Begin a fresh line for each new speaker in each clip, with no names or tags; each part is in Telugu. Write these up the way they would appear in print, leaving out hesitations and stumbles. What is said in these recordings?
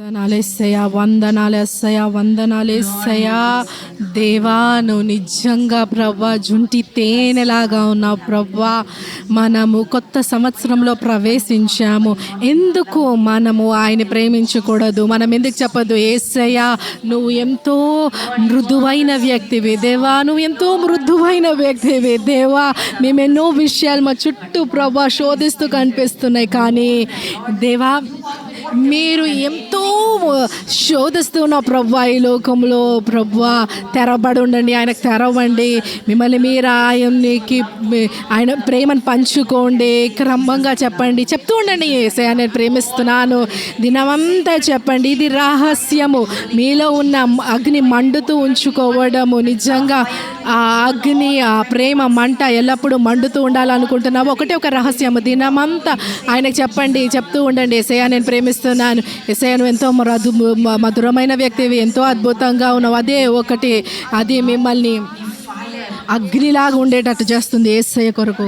వందనాలేసయ్యా, వందనాలేసయ్యా, వందనాలేసయ్యా. దేవా, నువ్వు నిజంగా ప్రవ్వా జుంటి తేనెలాగా ఉన్నావు ప్రవ్వా. మనము కొత్త సంవత్సరంలో ప్రవేశించాము. ఎందుకు మనము ఆయన ప్రేమించకూడదు? మనం ఎందుకు చెప్పదు? యేసయ్యా, నువ్వు ఎంతో మృదువైన వ్యక్తివి దేవా, నువ్వు ఎంతో మృదువైన వ్యక్తివి దేవా. మేము ఎన్నో విషయాలు మా చుట్టూ ప్రభా శోధిస్తూ కనిపిస్తున్నాయి, కానీ దేవా మీరు ఎంతో శోధిస్తున్న ప్రవ్వా ఈ లోకంలో ప్రవ్వా. తెరబడి ఉండండి, ఆయనకు తెరవండి. మిమ్మల్ని మీరు ఆయన ప్రేమను పంచుకోండి. క్రమంగా చెప్పండి, చెప్తూ ఉండండి, యేసయ్యా నేను ప్రేమిస్తున్నాను దినమంతా చెప్పండి. ఇది రహస్యము. మీలో ఉన్న అగ్ని మండుతూ ఉంచుకోవడము. నిజంగా ఆ అగ్ని, ఆ ప్రేమ మంట ఎల్లప్పుడూ మండుతూ ఉండాలనుకుంటున్నాము. ఒకటే ఒక రహస్యము. దినమంతా ఆయనకు చెప్పండి, చెప్తూ ఉండండి, యేసయ్యా నేను ప్రేమిస్తున్నాను. యేసయ్యా నువ్వు ఎంతో మధురమైన వ్యక్తివి, ఎంతో అద్భుతంగా ఉన్నావు. అదే ఒకటి, అది మిమ్మల్ని అగ్నిలాగా ఉండేటట్టు చేస్తుంది. యేసయ్య కొరకు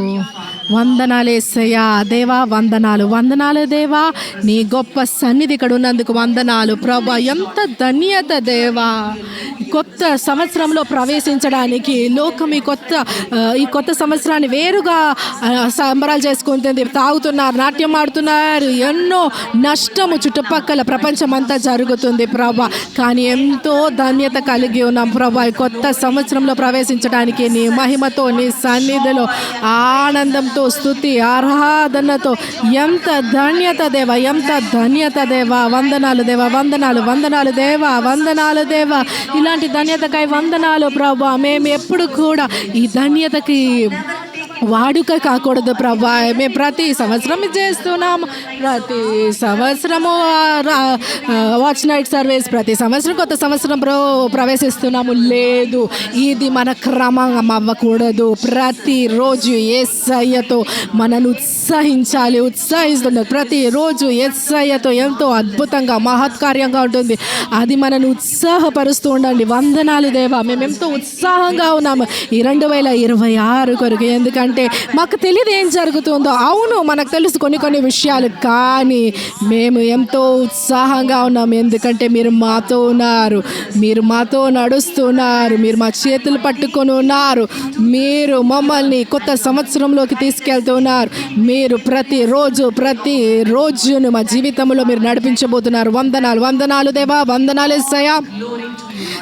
వందనాలు యేసయ్యా. దేవా వందనాలు, వందనాలు దేవా. నీ గొప్ప సన్నిధి ఇక్కడ ఉన్నందుకు వందనాలు ప్రభా. ఎంత ధన్యత దేవా. కొత్త సంవత్సరంలో ప్రవేశించడానికి లోకం ఈ కొత్త సంవత్సరాన్ని వేరుగా సంబరాలు చేసుకుంటుంది. తాగుతున్నారు, నాట్యం ఆడుతున్నారు, ఎన్నో నష్టము చుట్టుపక్కల ప్రపంచం అంతా జరుగుతుంది ప్రభా. కానీ ఎంతో ధన్యత కలిగి ఉన్నాం ప్రభా. ఈ కొత్త సంవత్సరంలో ప్రవేశించడానికి నీ మహిమతో, నీ సన్నిధిలో ఆనందంతో, స్తుతి ఆరాధనతో ఎంత ధన్యత దేవా, ఎంత ధన్యత దేవా. వందనాలు దేవా, వందనాలు, వందనాలు దేవా, వందనాలు దేవా. ఇలాంటి ధన్యతకై వందనాలు ప్రభా. మేము ఎప్పుడు కూడా ఈ ధన్యతకి వాడుక కాకూడదు ప్రభా. మేము ప్రతి సంవత్సరం చేస్తున్నాము. ప్రతి సంవత్సరము వాచ్ నైట్ సర్వీస్, ప్రతి సంవత్సరం కొత్త సంవత్సరం ప్రవేశిస్తున్నాము. లేదు, ఇది మన క్రమం అవ్వకూడదు. ప్రతిరోజు యేసయ్యతో మనను ఉత్సహించాలి. ఉత్సహిస్తున్నారు ప్రతిరోజు యేసయ్యతో ఎంతో అద్భుతంగా మహత్కార్యంగా ఉంటుంది. అది మనను ఉత్సాహపరుస్తూ ఉండండి. వందనాలు దేవా. మేము ఎంతో ఉత్సాహంగా ఉన్నాము ఈ 2026 కొరకు. ఎందుకంటే మాకు తెలియదు ఏం జరుగుతుందో. అవును, మనకు తెలుసు కొన్ని విషయాలు, కానీ మేము ఎంతో ఉత్సాహంగా ఉన్నాము. ఎందుకంటే మీరు మాతో ఉన్నారు, మీరు మాతో నడుస్తున్నారు, మీరు మా చేతులు పట్టుకొని ఉన్నారు, మీరు మమ్మల్ని కొత్త సంవత్సరంలోకి తీసుకెళ్తున్నారు. మీరు ప్రతిరోజును మా జీవితంలో మీరు నడిపించబోతున్నారు. వందనాలు, వందనాలు దేవా, వందనాలు యేసయ్యా.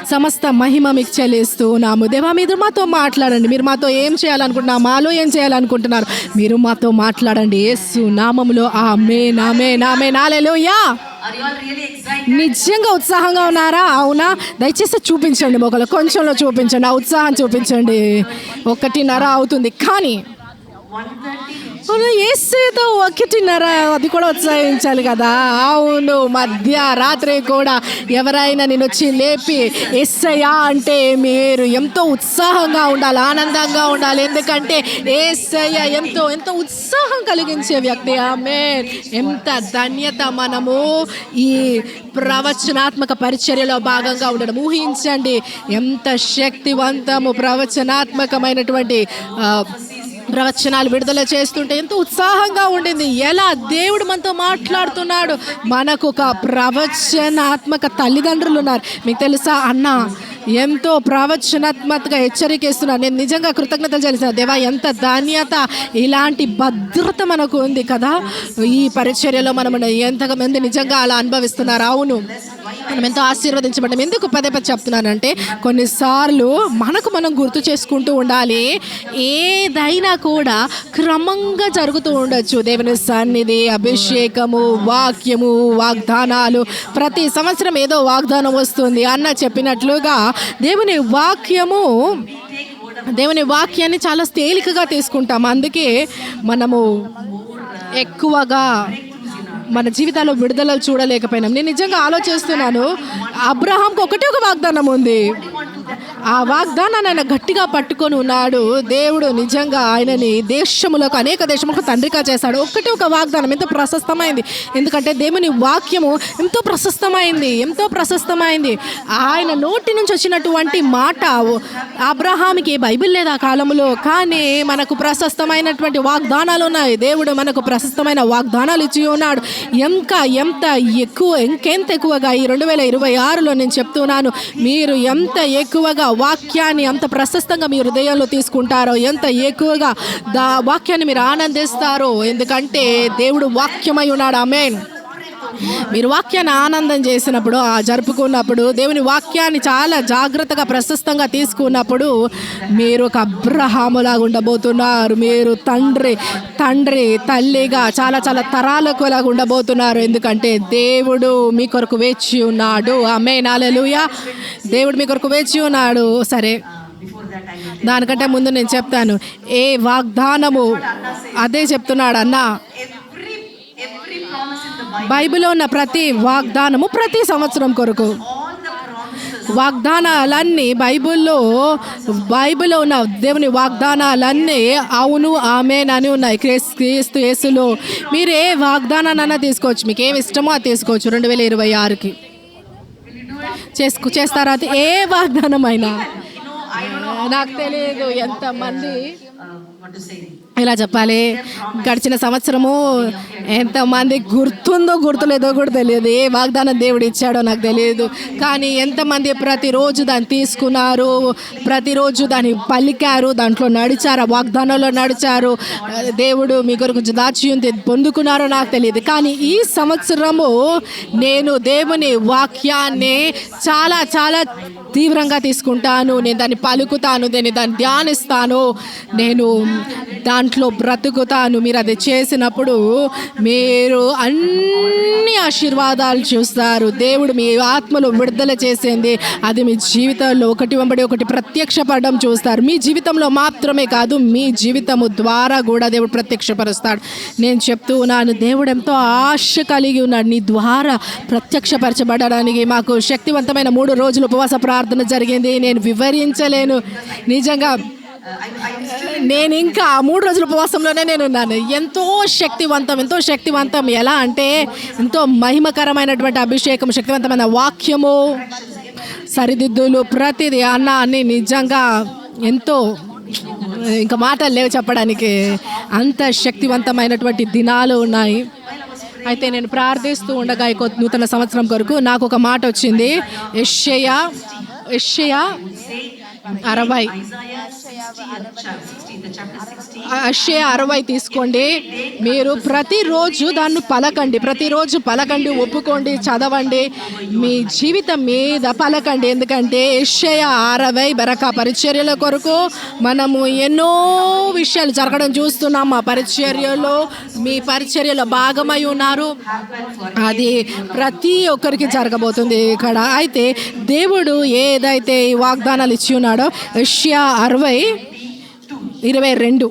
సమస్త మహిమ మీకు చెల్లిస్తున్నాము దేవా. మీరు మాతో మాట్లాడండి. మీరు మాతో ఏం చేయాలనుకుంటున్నారు, మాలో ఏం చేయాలనుకుంటున్నారు, మీరు మాతో మాట్లాడండి. యేసు నామములో ఆమేన్, ఆమేన్, ఆమేన్. హల్లెలూయా. నిజంగా ఉత్సాహంగా ఉన్నారా? అవునా? దయచేసి చూపించండి, మొక్కలు కొంచెంలో చూపించండి, ఆ ఉత్సాహం చూపించండి. 1:30 అవుతుంది, కానీ యేసుతో 1:30 అది కూడా ఉత్సాహించాలి కదా. అవును, మధ్యరాత్రి కూడా ఎవరైనా నేను వచ్చి లేపి యేసయ్యా అంటే మీరు ఎంతో ఉత్సాహంగా ఉండాలి, ఆనందంగా ఉండాలి. ఎందుకంటే యేసయ్య ఎంతో ఎంతో ఉత్సాహం కలిగించే వ్యక్తి. ఆమేన్. ఎంత ధన్యత మనము ఈ ప్రవచనాత్మక పరిచర్యలో భాగంగా ఉండడం. ఊహించండి ఎంత శక్తివంతము ప్రవచనాత్మకమైనటువంటి ప్రవచనాలు విడుదల చేస్తుంటే ఎంతో ఉత్సాహంగా ఉండింది. ఎలా దేవుడు మనతో మాట్లాడుతున్నాడు. మనకు ఒక ప్రవచనాత్మక తల్లిదండ్రులు ఉన్నారు. మీకు తెలుసా? అన్న ఎంతో ప్రవచనాత్మకంగా హెచ్చరిక ఇస్తున్నారు. నేను నిజంగా కృతజ్ఞతలు చెల్లిసిన దేవా. ఎంత ధన్యత, ఇలాంటి భద్రత మనకు ఉంది కదా. ఈ పరిచర్యలో మనం ఎంతమంది నిజంగా అలా అనుభవిస్తున్నారు. అవును, మనం ఎంతో ఆశీర్వదించబడ్డాం. ఎందుకు పదే చెప్తున్నానంటే, కొన్నిసార్లు మనం గుర్తు చేసుకుంటూ ఉండాలి. ఏదైనా కూడా క్రమంగా జరుగుతూ ఉండొచ్చు. దేవుని సన్నిధి, అభిషేకము, వాక్యము, వాగ్దానాలు. ప్రతి సంవత్సరం ఏదో వాగ్దానం వస్తుంది. అన్న చెప్పినట్లుగా దేవుని వాక్యాన్ని చాలా తేలికగా తీసుకుంటాం. అందుకే మనము ఎక్కువగా మన జీవితాల్లో విడుదలలు చూడలేకపోయినాం. నేను నిజంగా ఆలోచిస్తున్నాను, అబ్రహాంకు ఒకటే ఒక వాగ్దానం ఉంది. ఆ వాగ్దానాన్ని ఆయన గట్టిగా పట్టుకొని ఉన్నాడు. దేవుడు నిజంగా ఆయనని దేశములకు, అనేక దేశములకు తండ్రిగా చేశాడు. ఒక వాగ్దానం ఎంతో ప్రశస్తమైంది. ఎందుకంటే దేవుని వాక్యము ఎంతో ప్రశస్తమైంది. ఆయన నోటి నుంచి వచ్చినటువంటి మాట, అబ్రహాముకి బైబిల్ లేదు ఆ కాలంలో, కానీ మనకు ప్రశస్తమైనటువంటి వాగ్దానాలు ఉన్నాయి. దేవుడు మనకు ప్రశస్తమైన వాగ్దానాలు ఇచ్చి ఉన్నాడు. ఇంకెంత ఎక్కువగా ఈ 2026లో నేను చెప్తున్నాను, మీరు ఎంత ఎక్కువగా వాక్యాన్ని అంత ప్రశస్తంగా మీ హృదయంలో తీసుకుంటారో, ఎంత ఎక్కువగా వాక్యాన్ని మీరు ఆనందిస్తారో. ఎందుకంటే దేవుడు వాక్యమై ఉన్నాడు. ఆమేన్. మీరు వాక్యాన్ని ఆనందం చేసినప్పుడు, జరుపుకున్నప్పుడు, దేవుని వాక్యాన్ని చాలా జాగ్రత్తగా ప్రశస్తంగా తీసుకున్నప్పుడు మీరు ఒక అబ్రహాములాగా ఉండబోతున్నారు. మీరు తండ్రి తల్లిగా చాలా చాలా తరాలకు లాగా ఉండబోతున్నారు. ఎందుకంటే దేవుడు మీ కొరకు వేచి ఉన్నాడు. ఆమేన్. హల్లెలూయా. దేవుడు మీ కొరకు వేచి ఉన్నాడు. సరే, దానికంటే ముందు నేను చెప్తాను, ఏ వాగ్దానము అదే చెప్తున్నాడు అన్న. బైబిల్లో ఉన్న ప్రతి వాగ్దానము ప్రతి సంవత్సరం కొరకు. వాగ్దానాలన్నీ బైబిల్లో ఉన్న దేవుని వాగ్దానాలన్నీ అవును ఆమేన్ అని ఉన్నాయి. క్రీస్తు యేసులో మీరు ఏ వాగ్దానాన్నైనా తీసుకోవచ్చు, మీకు ఏమి ఇష్టమో అది తీసుకోవచ్చు. 2026కి చేస్తారా? అది ఏ వాగ్దానం అయినా. నాకు తెలియదు ఎంతమంది ఇలా చెప్పాలి, గడిచిన సంవత్సరము ఎంతమంది గుర్తులేదో కూడా తెలియదు, ఏ వాగ్దానం దేవుడు ఇచ్చాడో నాకు తెలియదు. కానీ ఎంతమంది ప్రతిరోజు దాన్ని తీసుకున్నారు, ప్రతిరోజు దాన్ని పలికారు, దాంట్లో నడిచారు, ఆ వాగ్దానంలో నడిచారు, దేవుడు మీ కొరకు దాచి పొందుకున్నారో నాకు తెలియదు. కానీ ఈ సంవత్సరము నేను దేవుని వాక్యాన్ని చాలా చాలా తీవ్రంగా తీసుకుంటాను. నేను దాన్ని పలుకుతాను, నేను దాన్ని ధ్యానిస్తాను, నేను దాంట్లో బ్రతుకుతాను. మీరు అది చేసినప్పుడు మీరు అన్ని ఆశీర్వాదాలు చూస్తారు. దేవుడు మీ ఆత్మలో విడుదల చేసింది అది మీ జీవితంలో ఒకటి వెంబడి ఒకటి ప్రత్యక్షపడడం చూస్తారు. మీ జీవితంలో మాత్రమే కాదు, మీ జీవితము ద్వారా కూడా దేవుడు ప్రత్యక్షపరుస్తాడు. నేను చెప్తూ ఉన్నాను, దేవుడు ఎంతో ఆశ కలిగి ఉన్నాడు నీ ద్వారా ప్రత్యక్షపరచబడడానికి. మాకు శక్తివంతమైన 3 రోజులు ఉపవాస ప్రార్థన జరిగింది. నేను వివరించలేను నిజంగా. నేను ఇంకా 3 రోజుల ఉపవాసంలోనే నేను ఉన్నాను. ఎంతో శక్తివంతం. ఎలా అంటే ఎంతో మహిమకరమైనటువంటి అభిషేకం, శక్తివంతమైన వాక్యము, సరిదిద్దులు, ప్రతిదీ అన్ని నిజంగా ఎంతో, ఇంకా మాటలు లేవు చెప్పడానికి, అంత శక్తివంతమైనటువంటి దినాలు ఉన్నాయి. అయితే నేను ప్రార్థిస్తూ ఉండగా నూతన సంవత్సరం కొరకు నాకు ఒక మాట వచ్చింది. యెషయా 60 తీసుకోండి. మీరు ప్రతిరోజు దాన్ని ప్రతిరోజు పలకండి, ఒప్పుకోండి, చదవండి, మీ జీవితం మీద పలకండి. ఎందుకంటే యెషయా 60 బరకా పరిచర్యల కొరకు మనము ఎన్నో విషయాలు జరగడం చూస్తున్నాం. మా పరిచర్యలో, మీ పరిచర్యలో భాగమై ఉన్నారు. అది ప్రతి ఒక్కరికి జరగబోతుంది ఇక్కడ. అయితే దేవుడు ఏదైతే ఈ వాగ్దానాలు ఇచ్చి ఉన్నాడో, యెషయా 60:22,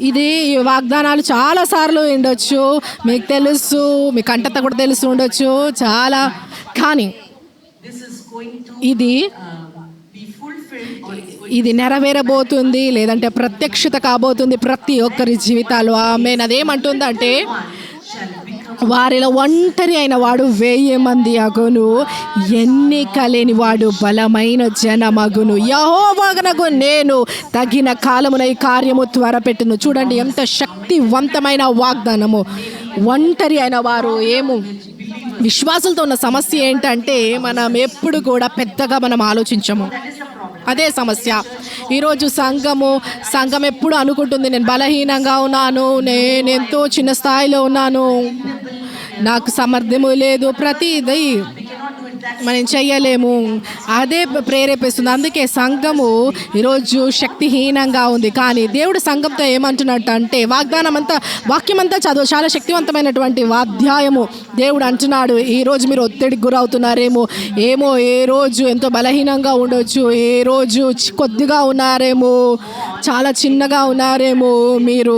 ఇది వాగ్దానాలు చాలా సార్లు ఉండొచ్చు, మీకు తెలుసు, మీ కంటత కూడా తెలుసు ఉండొచ్చు చాలా. కానీ ఇది నెరవేరబోతుంది, లేదంటే ప్రత్యక్షత కాబోతుంది ప్రతి ఒక్కరి జీవితాలు. ఆమేన్. అదేమంటుందంటే, వారిలో ఒంటరి అయిన వాడు 1000 మంది అగును, ఎన్నిక లేని వాడు బలమైన జనమగును. యెహోవానగు నేను తగిన కాలమున ఈ కార్యము త్వరపెట్టును. చూడండి ఎంత శక్తివంతమైన వాగ్దానము. ఒంటరి అయిన వారు విశ్వాసులతో ఉన్న సమస్య ఏంటంటే, మనం ఎప్పుడు కూడా పెద్దగా మనం ఆలోచించము. అదే సమస్య. ఈరోజు సంఘం ఎప్పుడు అనుకుంటుంది, నేను బలహీనంగా ఉన్నాను, నేను ఎంతో చిన్న స్థాయిలో ఉన్నాను, నాకు సామర్థ్యము లేదు, ప్రతిదీ మనం చెయ్యలేము. అదే ప్రేరేపిస్తుంది. అందుకే సంఘము ఈరోజు శక్తిహీనంగా ఉంది. కానీ దేవుడు సంఘంతో ఏమంటున్నట్టు అంటే, వాక్యమంతా చదువు, చాలా శక్తివంతమైనటువంటి అధ్యాయము. దేవుడు అంటున్నాడు, ఈరోజు మీరు ఒత్తిడికి గురవుతున్నారేమో, ఏ రోజు ఎంతో బలహీనంగా ఉండొచ్చు, ఏ రోజు కొద్దిగా ఉన్నారేమో, చాలా చిన్నగా ఉన్నారేమో, మీరు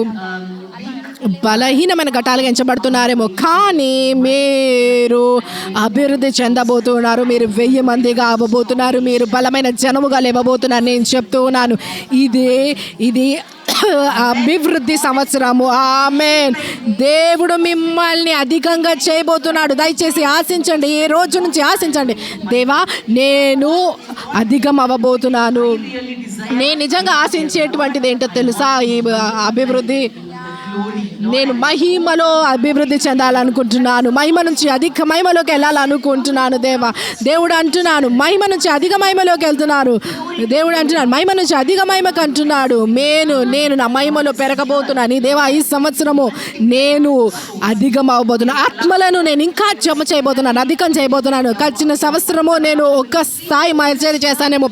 బలహీనమైన ఘటాలుగా ఎంచబడుతున్నారేమో, కానీ మీరు అభివృద్ధి చెందబోతున్నారు. మీరు 1000 మందిగా అవ్వబోతున్నారు. మీరు బలమైన జనముగా లేవబోతున్నారు. నేను చెప్తూ ఉన్నాను, ఇది అభివృద్ధి సంవత్సరము. ఆమేన్. దేవుడు మిమ్మల్ని అధికంగా చేయబోతున్నాడు. దయచేసి ఆశించండి, ఈ రోజు నుంచి ఆశించండి. దేవా, నేను అధికం అవ్వబోతున్నాను. నేను నిజంగా ఆశించేటువంటిది ఏంటో తెలుసా? ఈ అభివృద్ధి, నేను మహిమలో అభివృద్ధి చెందాలనుకుంటున్నాను. మహిమ నుంచి అధిక మహిమలోకి వెళ్ళాలనుకుంటున్నాను. దేవుడు అంటున్నాను, మహిమ నుంచి అధిక మహిమలోకి వెళ్తున్నాను. దేవుడు అంటున్నాను, మహిమ నుంచి అధిక మహిమకు అంటున్నాడు. నేను నా మహిమలో పెరగబోతున్నాను. దేవా, ఈ సంవత్సరము నేను అధికం అవ్వబోతున్నాను. ఆత్మలను నేను ఇంకా జమ చేయబోతున్నాను, అధికం చేయబోతున్నాను. గడిచిన సంవత్సరము నేను ఒక స్థాయి పరిచర్య చేశానేమో,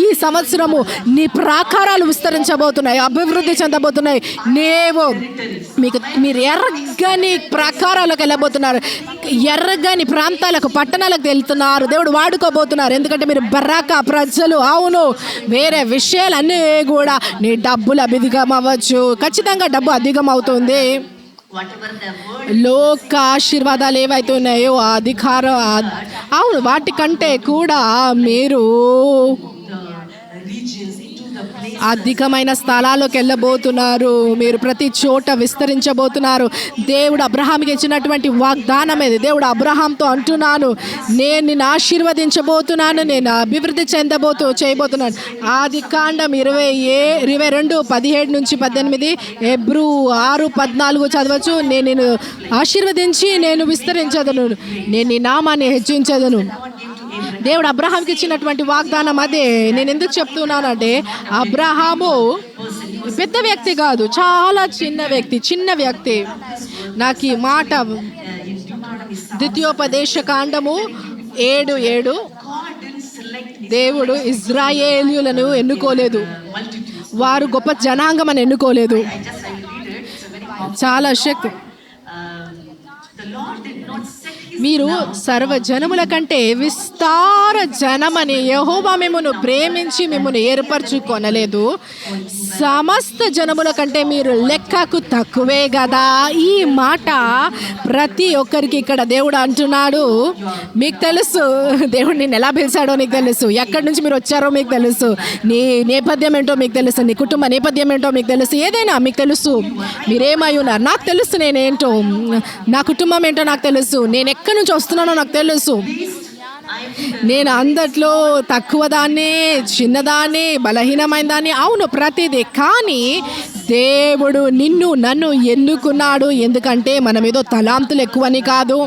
ఈ సంవత్సరము నీ ప్రాకారాలు విస్తరించబోతున్నాయి, అభివృద్ధి చెందబోతున్నాయి. మీరు ఎర్రగని ప్రాకారాలకు వెళ్ళబోతున్నారు, ఎర్రగని ప్రాంతాలకు, పట్టణాలకు వెళ్తున్నారు. దేవుడు వాడుకోబోతున్నారు. ఎందుకంటే మీరు బరాకా ప్రజలు. అవును, వేరే విషయాలన్నీ కూడా నీ డబ్బులు అధికం అవ్వచ్చు. ఖచ్చితంగా డబ్బు అధికం అవుతుంది. లోక ఆశీర్వాదాలు ఏవైతే ఉన్నాయో, అధికారం, అవును, వాటికంటే కూడా మీరు అధికమైన స్థలాల్లోకి వెళ్ళబోతున్నారు. మీరు ప్రతి చోట విస్తరించబోతున్నారు. దేవుడు అబ్రహాంకి ఇచ్చినటువంటి వాగ్దానం ఇది. దేవుడు అబ్రహాంతో అంటున్నాను, నేను నిన్ను ఆశీర్వదించబోతున్నాను, నేను అభివృద్ధి చేయబోతున్నాను. ఆదికాండం 22:17-18, హెబ్రీ 6:14 చదవచ్చు. నేను నిన్ను ఆశీర్వదించి నేను విస్తరించదను, నేను నీ నామాన్ని హెచ్చించదను. దేవుడు అబ్రహాంకి ఇచ్చినటువంటి వాగ్దానం అదే. నేను ఎందుకు చెప్తున్నానంటే, అబ్రహాము పెద్ద వ్యక్తి కాదు, చాలా చిన్న వ్యక్తి. నాకు ఈ మాట ద్వితీయోపదేశ కాండము 7:7, దేవుడు ఇజ్రాయేలీయులను ఎన్నుకోలేదు, వారు గొప్ప జనాంగం అని ఎన్నుకోలేదు. చాలా శక్తి. మీరు సర్వజనముల కంటే విస్తార జనమని యెహోవా మిమ్మును ప్రేమించి మిమ్మును ఏర్పరచుకొనలేదు. సమస్త జనముల కంటే మీరు లెక్కకు తక్కువే కదా. ఈ మాట ప్రతి ఒక్కరికి ఇక్కడ దేవుడు అంటున్నాడు. మీకు తెలుసు దేవుడు నిన్ను ఎలా పిలిచాడో నీకు తెలుసు, ఎక్కడి నుంచి మీరు వచ్చారో మీకు తెలుసు, నీ నేపథ్యం ఏంటో మీకు తెలుసు, నీ కుటుంబ నేపథ్యం ఏంటో మీకు తెలుసు, ఏదైనా మీకు తెలుసు. మీరేమై ఉన్నారు నాకు తెలుసు, నేనేంటో, నా కుటుంబం ఏంటో నాకు తెలుసు, నేను ఎక్కడి నుంచి వస్తున్నానో నాకు తెలుసు. నేను అందట్లో తక్కువ దాన్ని, చిన్నదాన్ని, బలహీనమైన దాన్ని, అవును ప్రతిదీ. కానీ దేవుడు నన్ను ఎన్నుకున్నాడు. ఎందుకంటే మనం ఏదో తలాంతులు ఎక్కువని కాదు,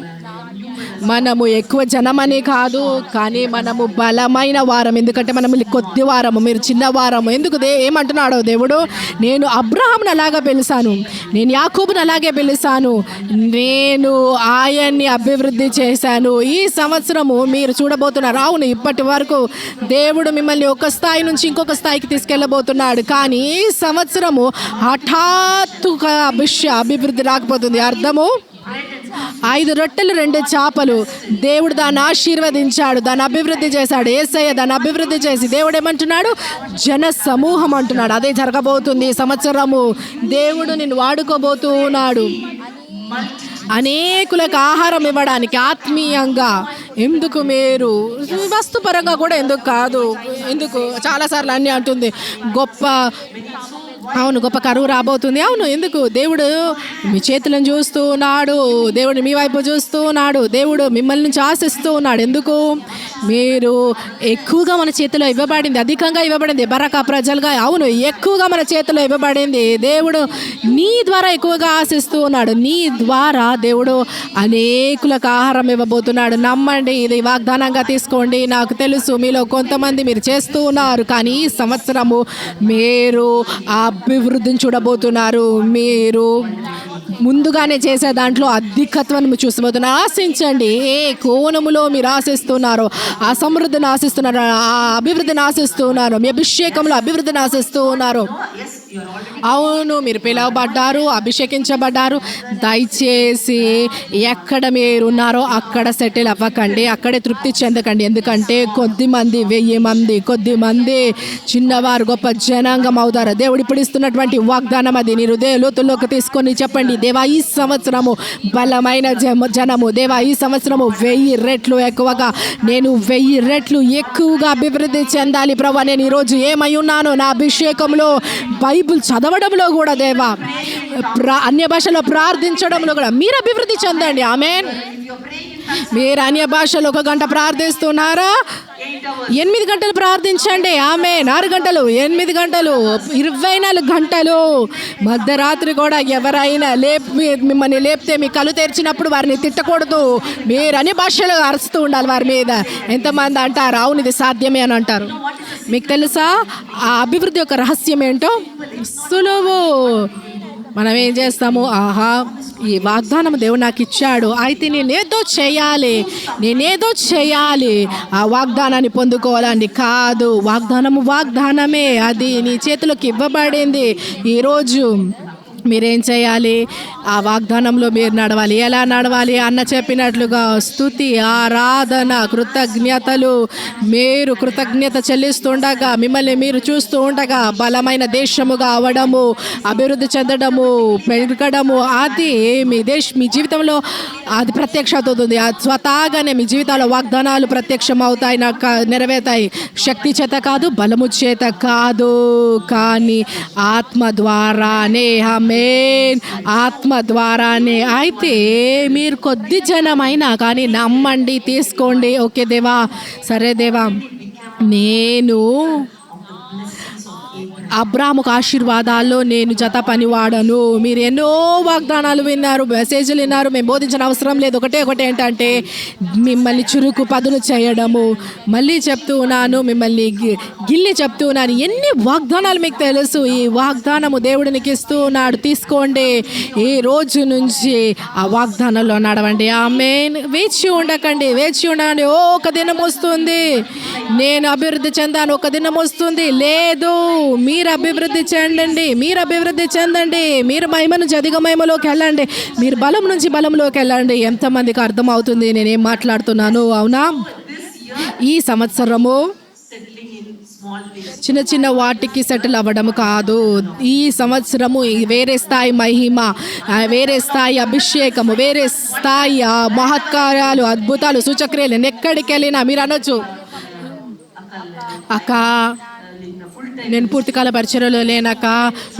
మనము ఎక్కువ జనమని కాదు, కానీ మనము బలమైన వారం. ఎందుకంటే మనము కొద్ది వారము, మీరు చిన్న వారము. ఎందుకు ఏమంటున్నాడో దేవుడు, నేను అబ్రహాంను అలాగే పిలిచాను, నేను యాకోబును అలాగే పిలిచాను, నేను ఆయన్ని అభివృద్ధి చేశాను. ఈ సంవత్సరము మీరు చూడబోతున్నారు. అవును, ఇప్పటి వరకు దేవుడు మిమ్మల్ని ఒక స్థాయి నుంచి ఇంకొక స్థాయికి తీసుకెళ్ళబోతున్నాడు. కానీ ఈ సంవత్సరము హఠాత్తుగా అభివృద్ధి రాకపోతుంది. అర్థము, 5 రొట్టెలు 2 చేపలు. దేవుడు దాన్ని ఆశీర్వదించాడు, దాన్ని అభివృద్ధి చేశాడు. యేసయ్య దాన్ని అభివృద్ధి చేసి దేవుడు ఏమంటున్నాడు, జన సమూహం అంటున్నాడు. అదే జరగబోతుంది ఈ సంవత్సరము. దేవుడు నిన్ను వాడుకోబోతున్నాడు అనేకులకు ఆహారం ఇవ్వడానికి, ఆత్మీయంగా. ఎందుకు మీరు వస్తుపరంగా కూడా ఎందుకు కాదు, ఎందుకు చాలాసార్లు అన్నీ అంటుంది గొప్ప, అవును గొప్ప కరువు రాబోతుంది. అవును, ఎందుకు దేవుడు మీ చేతులను చూస్తూ ఉన్నాడు, దేవుడు మీ వైపు చూస్తూ ఉన్నాడు, దేవుడు మిమ్మల్ని నుంచి ఆశిస్తూ ఉన్నాడు. ఎందుకు? మీరు ఎక్కువగా మన చేతిలో ఇవ్వబడింది, అధికంగా ఇవ్వబడింది బరకా ప్రజలుగా. అవును, ఎక్కువగా మన చేతిలో ఇవ్వబడింది. దేవుడు నీ ద్వారా ఎక్కువగా ఆశిస్తూ ఉన్నాడు. నీ ద్వారా దేవుడు అనేకులకు ఆహారం ఇవ్వబోతున్నాడు. నమ్మండి, ఇది వాగ్దానంగా తీసుకోండి. నాకు తెలుసు మీలో కొంతమంది మీరు చేస్తూ ఉన్నారు, కానీ ఈ సంవత్సరము మీరు అభివృద్ధిని చూడబోతున్నారు. మీరు ముందుగానే చేసే దాంట్లో అధికత్వాన్ని చూసబోతున్నారు. ఆశించండి. ఏ కోణములో మీరు ఆశిస్తున్నారో ఆ సమృద్ధిని ఆశిస్తున్నారు, ఆ అభివృద్ధిని ఆశిస్తున్నారు, మీ అభిషేకంలో అభివృద్ధిని ఆశిస్తూ ఉన్నారు. అవును, మీరు పిలువబడ్డారు, అభిషేకించబడ్డారు. దయచేసి ఎక్కడ మీరు ఉన్నారో అక్కడ సెటిల్ అవ్వకండి, అక్కడే తృప్తి చెందకండి. ఎందుకంటే కొద్ది మంది, 1000 మంది, కొద్ది మంది చిన్నవారు గొప్ప జనాంగం అవుతారు. దేవుడు ఇప్పుడు ఇస్తున్నటువంటి వాగ్దానం అది. నీ హృదయ లోతుల్లోకి తీసుకొని చెప్పండి, దేవా ఈ సంవత్సరము బలమైన జనము, దేవా ఈ సంవత్సరము 1000 రెట్లు ఎక్కువగా, నేను 1000 రెట్లు ఎక్కువగా అభివృద్ధి చెందాలి ప్రభా. నేను ఈరోజు ఏమై ఉన్నానో నా అభిషేకంలో, బైబిల్ చదవడంలో కూడా దేవా, అన్య భాషలో ప్రార్థించడంలో కూడా మీరు అభివృద్ధి చెందండి. ఆమేన్. మీరు అన్య భాషలో 1 గంట ప్రార్థిస్తున్నారా? 8 గంటలు ప్రార్థించండి. ఆమేన్. 6 గంటలు, 8 గంటలు, 24 గంటలు. మధ్యరాత్రి కూడా ఎవరైనా మిమ్మల్ని లేపితే మీ కళ్ళు తెరిచినప్పుడు వారిని తిట్టకూడదు. మీరు అన్ని భాషలు అరుస్తూ ఉండాలి వారి మీద. ఎంతమంది అంటారు అవును ఇది సాధ్యమే అని అంటారు? మీకు తెలుసా ఆ అభివృద్ధి యొక్క రహస్యం ఏంటో? సులువు. మనం ఏం చేస్తాము, ఆహా ఈ వాగ్దానం దేవుడు నాకు ఇచ్చాడు, అయితే నేనేదో చేయాలి ఆ వాగ్దానాన్ని పొందుకోవాలని కాదు. వాగ్దానమే, అది నీ చేతిలోకి ఇవ్వబడింది. ఈరోజు మీరేం చేయాలి? ఆ వాగ్దానంలో మీరు నడవాలి. ఎలా నడవాలి? అన్న చెప్పినట్లుగా స్తుతి, ఆరాధన, కృతజ్ఞతలు. మీరు కృతజ్ఞత చెల్లిస్తుండగా, మిమ్మల్ని మీరు చూస్తూ ఉండగా బలమైన దేశముగా అవడము, అభివృద్ధి చెందడము, పెరగడము, అది మీ జీవితంలో అది ప్రత్యక్షత అవుతుంది. అది స్వతహాగానే మీ జీవితాల్లో వాగ్దానాలు ప్రత్యక్షం అవుతాయి, నెరవేరుతాయి. శక్తి చేత కాదు, బలము చేత కాదు, కానీ ఆత్మ ద్వారానే. ఆత్మ ద్వారానే. అయితే మీరు కొద్ది జనమైనా కానీ నమ్మండి, తీసుకోండి. ఓకే దేవా, సరే దేవా, నేను అబ్రాహాముకు ఆశీర్వాదాల్లో నేను జత పనివాడను. మీరు ఎన్నో వాగ్దానాలు విన్నారు, మెసేజ్లు విన్నారు, మేము బోధించిన అవసరం లేదు. ఒకటే ఏంటంటే మిమ్మల్ని చురుకు పదును చేయడము. మళ్ళీ చెప్తూ ఉన్నాను, మిమ్మల్ని గిల్లి చెప్తూ ఉన్నాను, ఎన్ని వాగ్దానాలు మీకు తెలుసు. ఈ వాగ్దానము దేవుడు నీకు ఇస్తూ ఉన్నాడు, తీసుకోండి. ఈ రోజు నుంచి ఆ వాగ్దానంలో నడవండి. ఆమేన్. వేచి ఉండకండి. ఒక దినం వస్తుంది నేను అభివృద్ధి చెందాను, ఒక దినం వస్తుంది లేదు. మీరు అభివృద్ధి చెందండి. మీరు మహిమ నుంచి అధిక మహిమలోకి వెళ్ళండి. మీరు బలం నుంచి బలంలోకి వెళ్ళండి. ఎంతమందికి అర్థమవుతుంది నేనేం మాట్లాడుతున్నాను? అవునా? ఈ సంవత్సరము చిన్న వాటికి సెటిల్ అవ్వడం కాదు. ఈ సంవత్సరము వేరే స్థాయి మహిమ, వేరే స్థాయి అభిషేకము, వేరే స్థాయి మహత్కార్యాలు, అద్భుతాలు, సూచక్రియలు. ఎక్కడికి వెళ్ళినా మీరు అనొచ్చు, అక్క నేను పూర్తికాల పరిచర్యలో లేనక్క,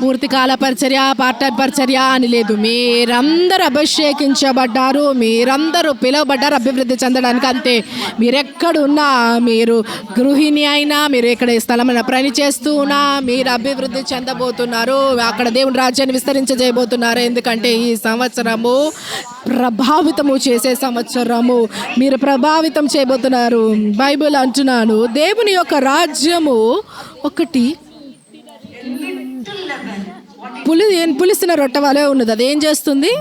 పూర్తికాల పరిచర్య, పార్ట్ టైం పరిచర్య అని లేదు. మీరందరూ అభిషేకించబడ్డారు, మీరందరూ పిలువబడ్డారు అభివృద్ధి చెందడానికి. అంతే. మీరెక్కడున్నా, మీరు గృహిణి అయినా, మీరు ఎక్కడ స్థలమైన పని చేస్తూ ఉన్నా, మీరు అభివృద్ధి చెందబోతున్నారు. అక్కడ దేవుని రాజ్యాన్ని విస్తరించజేయబోతున్నారు. ఎందుకంటే ఈ సంవత్సరము ప్రభావితము చేసే సంవత్సరము. మీరు ప్రభావితం చేయబోతున్నారు. బైబిల్ అంటున్నాను, దేవుని యొక్క రాజ్యము ఒకటి పులిసిన రొట్టె వలె ఉన్నది. అదేం చేస్తుంది?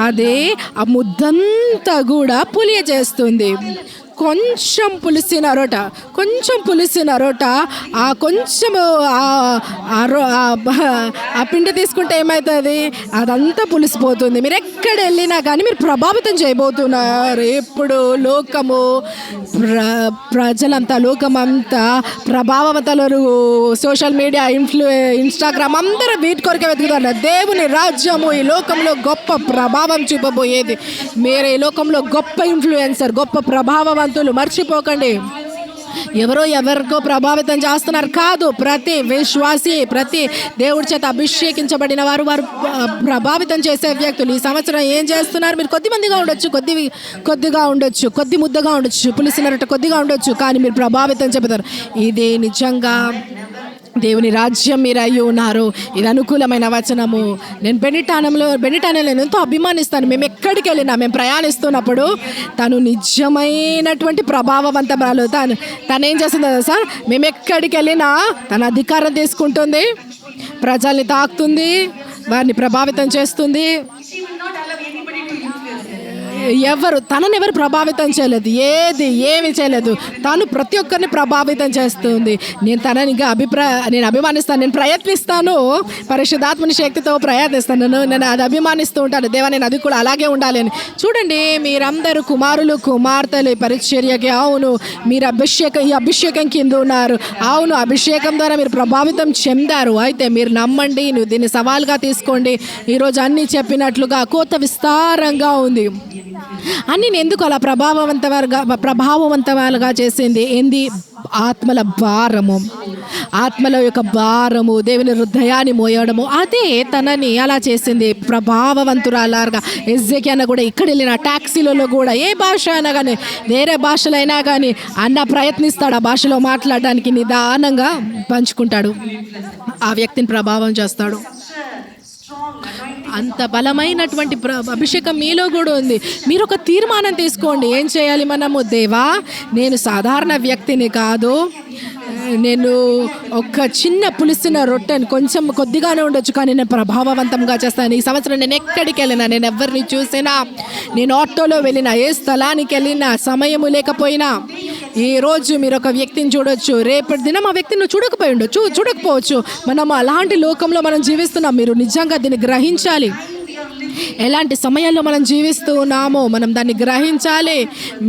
అదే ఆ ముద్దంతా కూడా పులియ చేస్తుంది. కొంచెం పులిసిన రొట్ట, ఆ కొంచెము ఆ పిండి తీసుకుంటే ఏమవుతుంది? అదంతా పులిసిపోతుంది. మీరు ఎక్కడ వెళ్ళినా కానీ మీరు ప్రభావితం చేయబోతున్నారు. ఇప్పుడు లోకము, ప్రజలంతా, లోకమంతా ప్రభావవంతులు, సోషల్ మీడియా, ఇన్స్టాగ్రామ్, అందరూ వీటి కొరకే వెతుకుతున్నారు. దేవుని రాజ్యము ఈ లోకంలో గొప్ప ప్రభావం చూపబోయేది. మీరు ఈ లోకంలో గొప్ప ఇన్ఫ్లుయెన్సర్, గొప్ప ప్రభావం. మర్చిపోకండి, ఎవరికో ప్రభావితం చేస్తున్నారు కాదు. ప్రతి విశ్వాసి, ప్రతి దేవుడి చేత అభిషేకించబడిన వారు ప్రభావితం చేసే వ్యక్తులు. ఈ సంవత్సరం ఏం చేస్తున్నారు? మీరు కొద్ది మందిగా ఉండొచ్చు, కొద్దిగా ఉండొచ్చు, కొద్ది ముద్దగా ఉండొచ్చు, పులిసినట్టు కొద్దిగా ఉండొచ్చు, కానీ మీరు ప్రభావితం చెబుతారు. ఇది నిజంగా దేవుని రాజ్యం మీరు అయ్యి ఉన్నారు. ఇది అనుకూలమైన వచనము. నేను బెనిటానంలో ఎంతో అభిమానిస్తాను. మేము ఎక్కడికి వెళ్ళినా, మేము ప్రయాణిస్తున్నప్పుడు తను నిజమైనటువంటి ప్రభావవంతరాలు. తను ఏం చేస్తుంది కదా సార్? మేము ఎక్కడికి వెళ్ళినా తన అధికారం తీసుకుంటుంది, ప్రజల్ని తాకుతుంది, వారిని ప్రభావితం చేస్తుంది. తనని ఎవరు ప్రభావితం చేయలేదు, ఏమి చేయలేదు. తను ప్రతి ఒక్కరిని ప్రభావితం చేస్తుంది. నేను అభిమానిస్తాను, నేను ప్రయత్నిస్తాను, పరిశుద్ధాత్మని శక్తితో ప్రయత్నిస్తాను, నేను అది అభిమానిస్తూ ఉంటాను. దేవా నేను అది కూడా అలాగే ఉండాలి అని. చూడండి, మీరందరూ కుమారులు కుమార్తెలు ఈ పరిచర్యకి, అవును మీరు ఈ అభిషేకం కింద ఉన్నారు, అవును అభిషేకం ద్వారా మీరు ప్రభావితం చెందారు. అయితే మీరు నమ్మండి, నువ్వు దీన్ని సవాల్గా తీసుకోండి. ఈరోజు అన్నీ చెప్పినట్లుగా కోత విస్తారంగా ఉంది. అన్నీ ఎందుకు అలా ప్రభావవంతంగా చేసింది? ఏంది? ఆత్మల భారము, ఆత్మల యొక్క భారము, దేవుని హృదయాన్ని మోయడము, అదే తనని అలా చేసింది. ప్రభావవంతురాలాగా ఎజ్జేకియా కూడా ఇక్కడ వెళ్ళిన టాక్సీలలో కూడా ఏ భాష అయినా కానీ, వేరే భాషలైనా కానీ అన్న ప్రయత్నిస్తాడు ఆ భాషలో మాట్లాడడానికి, నిదానంగా పంచుకుంటాడు, ఆ వ్యక్తిని ప్రభావం చేస్తాడు. అంత బలమైనటువంటి అభిషేకం మీలో కూడా ఉంది. మీరు ఒక తీర్మానం తీసుకోండి. ఏం చేయాలి మనము? దేవా నేను సాధారణ వ్యక్తిని కాదు, నేను ఒక చిన్న పులిసిన రొట్టెని కొంచెం కొద్దిగానే ఉండొచ్చు, కానీ నేను ప్రభావవంతంగా చేస్తాను. ఈ సంవత్సరం నేను ఎక్కడికి వెళ్ళినా, నేను ఎవరిని చూసినా, నేను ఆటోలో వెళ్ళినా, ఏ స్థలానికి వెళ్ళినా, సమయము లేకపోయినా, ఈరోజు మీరు ఒక వ్యక్తిని చూడొచ్చు, రేపటి దినం ఆ వ్యక్తిని చూడకపోవచ్చు. మనం అలాంటి లోకంలో మనం జీవిస్తున్నాం. మీరు నిజంగా దీన్ని గ్రహించాలి. ఎలాంటి సమయాల్లో మనం జీవిస్తూ ఉన్నామో మనం దాన్ని గ్రహించాలి.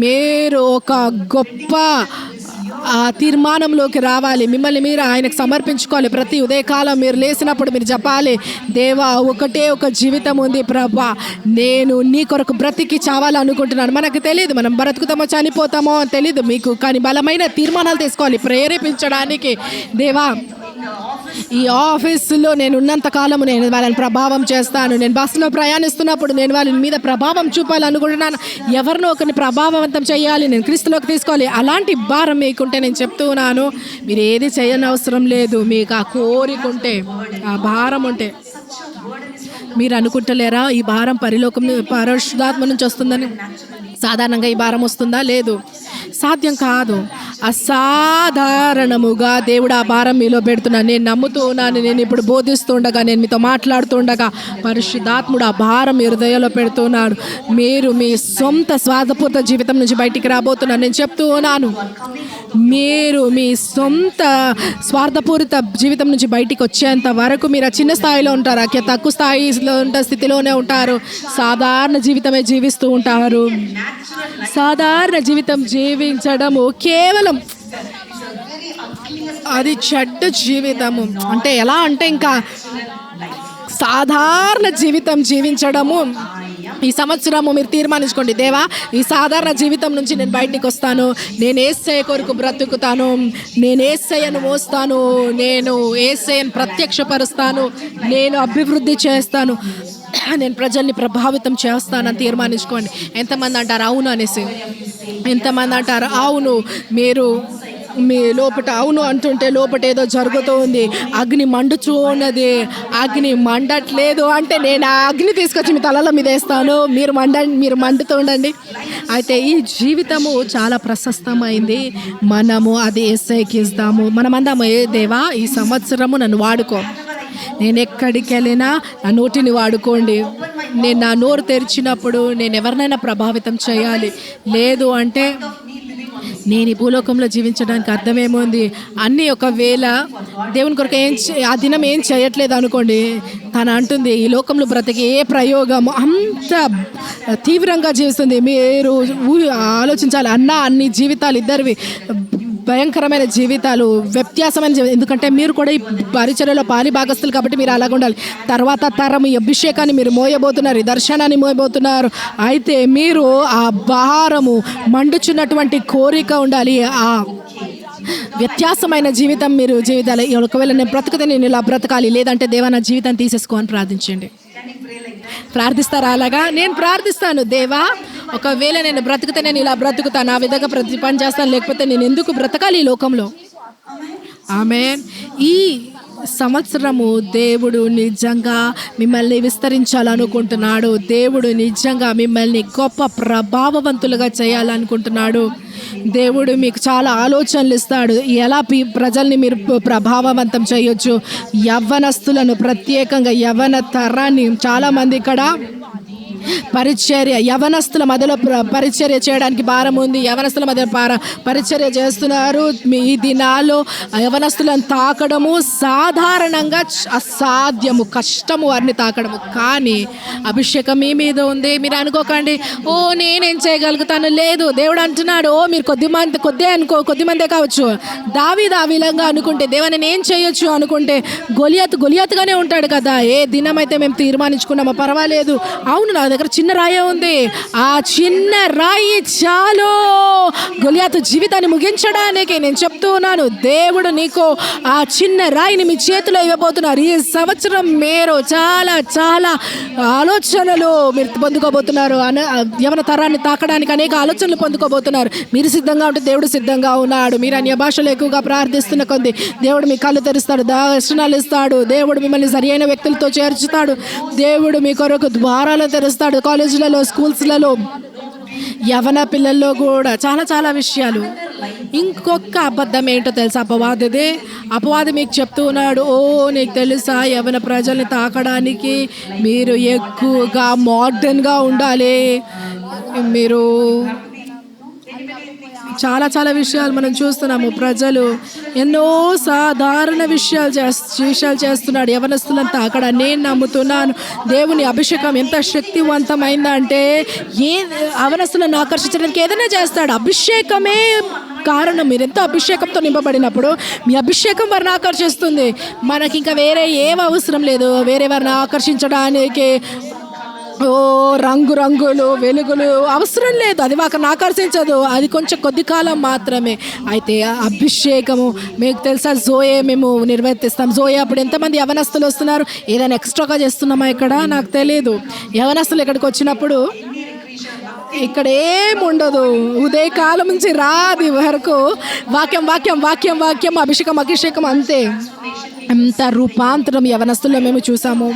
మీరు ఒక గొప్ప ఆ తీర్మానంలోకి రావాలి. మిమ్మల్ని మీరు ఆయనకు సమర్పించుకోవాలి. ప్రతి ఉదయకాలం మీరు లేచినప్పుడు మీరు చెప్పాలి, దేవా ఒకటే ఒక జీవితం ఉంది ప్రభా, నేను నీ కొరకు బ్రతికి చావాలనుకుంటున్నాను. మనకు తెలియదు మనం బ్రతుకుతామో చనిపోతామో తెలియదు మీకు, కానీ బలమైన తీర్మానాలు తీసుకోవాలి ప్రేరేపించడానికి. దేవా ఈ ఆఫీసులో నేను ఉన్నంత కాలము నేను వాళ్ళని ప్రభావం చేస్తాను. నేను బస్సులో ప్రయాణిస్తున్నప్పుడు నేను వాళ్ళ మీద ప్రభావం చూపాలనుకుంటున్నాను. ఎవరినో ఒకరిని ప్రభావవంతం చేయాలి, నేను క్రీస్తులోకి తీసుకోవాలి. అలాంటి భారం మీకుంటే నేను చెప్తూ ఉన్నాను, మీరు ఏది చేయని అవసరం లేదు. మీకు ఆ కోరిక ఉంటే, ఆ భారం ఉంటే, మీరు అనుకుంటలేరా ఈ భారం పరిశుద్ధాత్మ నుంచి వస్తుందని? సాధారణంగా ఈ భారం వస్తుందా? లేదు, సాధ్యం కాదు. అసాధారణముగా దేవుడు ఆ భారం మీలో పెడుతున్నాను. నేను నమ్ముతూ ఉన్నాను. నేను ఇప్పుడు బోధిస్తుండగా, నేను మీతో మాట్లాడుతుండగా పరిశుద్ధాత్ముడు ఆ భారం మీ హృదయంలో పెడుతున్నాడు. మీరు మీ సొంత స్వార్థపూరిత జీవితం నుంచి బయటికి రాబోతున్నారు. నేను చెప్తూ ఉన్నాను, మీరు మీ సొంత స్వార్థపూరిత జీవితం నుంచి బయటికి వచ్చేంత వరకు మీరు ఆ చిన్న స్థాయిలో ఉంటారు, తక్కువ స్థాయిలో స్థితిలోనే ఉంటారు. సాధారణ జీవితమే జీవిస్తూ ఉంటారు. సాధారణ జీవితం జీవించడము కేవలం అది చెడ్డ జీవితము. అంటే ఎలా అంటే ఇంకా సాధారణ జీవితం జీవించడము. ఈ సంవత్సరము మీరు తీర్మానించుకోండి, దేవా ఈ సాధారణ జీవితం నుంచి నేను బయటికి వస్తాను, నేను యేసయ్య కొరకు బ్రతుకుతాను, నేను యేసయ్యను మోస్తాను, నేను యేసయ్యను ప్రత్యక్షపరుస్తాను, నేను అభివృద్ధి చేస్తాను, నేను ప్రజల్ని ప్రభావితం చేస్తానని తీర్మానించుకోండి. ఎంతమంది అంటారు అవును అనేసి? ఎంతమంది అంటారు అవును? మీరు మీ లోపట అవును అంటుంటే లోపట ఏదో జరుగుతూ ఉంది, అగ్ని మండుచూ ఉన్నది, అగ్ని మండట్లేదు అంటే నేను ఆ అగ్ని తీసుకొచ్చి మీ తలలో మీద వేస్తాను, మీరు మండుతూ ఉండండి. అయితే ఈ జీవితము చాలా ప్రశస్తమైంది, మనము అది యేసయ్యకి ఇస్తాము. మనమందాము, ఏ దేవా ఈ సంవత్సరము నన్ను వాడుకో, నేను ఎక్కడికి వెళ్ళినా నా నోటిని వాడుకోండి, నేను నా నోరు తెరిచినప్పుడు నేను ఎవరినైనా ప్రభావితం చేయాలి. లేదు అంటే నేను ఈ భూలోకంలో జీవించడానికి అర్థమేముంది? అన్నీ ఒకవేళ దేవుని కొరకు ఆ దినం ఏం చేయట్లేదు అనుకోండి, తను అంటుంది ఈ లోకంలో బ్రతికి ఏ ప్రయోగము అంత తీవ్రంగా జీవిస్తుంది. మీరు ఆలోచించాలి, అన్ని జీవితాలు ఇద్దరివి భయంకరమైన జీవితాలు, వ్యత్యాసమైన ఎందుకంటే మీరు కూడా ఈ పరిచర్యలో పాలి భాగస్తులు కాబట్టి మీరు అలాగ ఉండాలి. తర్వాత తరం ఈ అభిషేకాన్ని మీరు మోయబోతున్నారు, ఈ దర్శనాన్ని మోయబోతున్నారు. అయితే మీరు ఆ భారము మండుచున్నటువంటి కోరిక ఉండాలి, ఆ వ్యత్యాసమైన జీవితం మీరు జీవితాలు. ఒకవేళ నేను బ్రతుకుతే నేను ఇలా బ్రతకాలి, లేదంటే దేవా నా జీవితాన్ని తీసేసుకో అని ప్రార్థించండి. ప్రార్థిస్తారా? అలాగా నేను ప్రార్థిస్తాను, దేవా ఒకవేళ నేను బ్రతుకుతే నేను ఇలా బ్రతుకుతాను, ఆ విధంగా ప్రతి పని చేస్తాను, లేకపోతే నేను ఎందుకు బ్రతకాలి ఈ లోకంలో? ఆమేన్. ఈ సంవత్సరము దేవుడు నిజంగా మిమ్మల్ని విస్తరించాలనుకుంటున్నాడు. దేవుడు నిజంగా మిమ్మల్ని గొప్ప ప్రభావవంతులుగా చేయాలనుకుంటున్నాడు. దేవుడు మీకు చాలా ఆలోచనలు ఇస్తాడు, ఎలా ప్రజల్ని మీరు ప్రభావవంతం చేయొచ్చు. యవ్వనస్తులను ప్రత్యేకంగా యవ్వన తరాన్ని చాలామంది ఇక్కడ పరిచర్య, యవనస్తుల మధ్యలో పరిచర్య చేయడానికి భారం ఉంది. యవనస్తుల మధ్య పరిచర్య చేస్తున్నారు. ఈ దినాల్లో యవనస్తులను తాకడము సాధారణంగా అసాధ్యము, కష్టము వారిని తాకడము. కానీ అభిషేకం మీ మీద ఉంది. మీరు అనుకోకండి, ఓ నేనేం చేయగలుగుతాను, లేదు. దేవుడు అంటున్నాడు, ఓ మీరు కొద్దిమందే కావచ్చు. దావీదు ఆ విధంగా అనుకుంటే, దేవా నేను ఏం చేయొచ్చు అనుకుంటే, గొలియాతుగానే ఉంటాడు కదా. ఏ దినమైతే మేము తీర్మానించుకున్నామో పర్వాలేదు, అవును నా దగ్గర చిన్న రాయి ఉంది, ఆ చిన్న రాయి చాలు గొలియాతు జీవితాన్ని ముగించడానికి. నేను చెప్తూ ఉన్నాను, దేవుడు నీకు ఆ చిన్న రాయిని మీ చేతిలో ఇవ్వబోతున్నారు. ఈ సంవత్సరం మీరు చాలా చాలా ఆలోచనలు మీరు పొందుకోబోతున్నారు. యవన తరాన్ని తాకడానికి అనేక ఆలోచనలు పొందుకోబోతున్నారు. మీరు సిద్ధంగా ఉంటే దేవుడు సిద్ధంగా ఉన్నాడు. మీరు అన్య భాషలు ఎక్కువగా ప్రార్థిస్తున్న కొద్ది దేవుడు మీ కళ్ళు తెరుస్తాడు, దర్శనాలు ఇస్తాడు. దేవుడు మిమ్మల్ని సరైన వ్యక్తులతో చేర్చుతాడు. దేవుడు మీ కొరకు ద్వారాలు తెరుస్తాడు. కాలేజీలలో, స్కూల్స్లలో, యవన పిల్లల్లో కూడా చాలా చాలా విషయాలు. ఇంకొక అబద్ధం ఏంటో తెలుసా? అపవాది మీకు చెప్తూ ఉన్నాడు, ఓ నీకు తెలుసా యవన ప్రజల్ని తాకడానికి మీరు ఎక్కువగా మోడర్న్గా ఉండాలి. మీరు చాలా చాలా విషయాలు మనం చూస్తున్నాము. ప్రజలు ఎన్నో సాధారణ విషయాలు చేస్తున్నాడు యవనస్తులంతా. అక్కడ నేను నమ్ముతున్నాను, దేవుని అభిషేకం ఎంత శక్తివంతమైందంటే యవనస్తులను ఆకర్షించడానికి ఏదైనా చేస్తాడు. అభిషేకమే కారణం. మీరు ఎంతో అభిషేకంతో నింపబడినప్పుడు మీ అభిషేకం వారిని ఆకర్షిస్తుంది. మనకి ఇంకా వేరే ఏం అవసరం లేదు వేరే వారిని ఆకర్షించడానికి. ఓ రంగులు వెలుగులు అవసరం లేదు, అది వారిని ఆకర్షించదు. అది కొంచెం కొద్ది కాలం మాత్రమే. అయితే అభిషేకము మీకు తెలుసా, జోయే మేము నిర్వర్తిస్తాం. జోయే అప్పుడు ఎంతమంది యవనస్తులు వస్తున్నారు? ఏదైనా ఎక్స్ట్రాగా చేస్తున్నామా ఇక్కడ? నాకు తెలియదు. యవనస్తులు ఇక్కడికి వచ్చినప్పుడు ఇక్కడ ఏముండదు. ఉదయకాలం నుంచి రాది వరకు వాక్యం అభిషేకం అంతే. ఎంత రూపాంతరం యవనస్తుల్లో మేము చూసాము.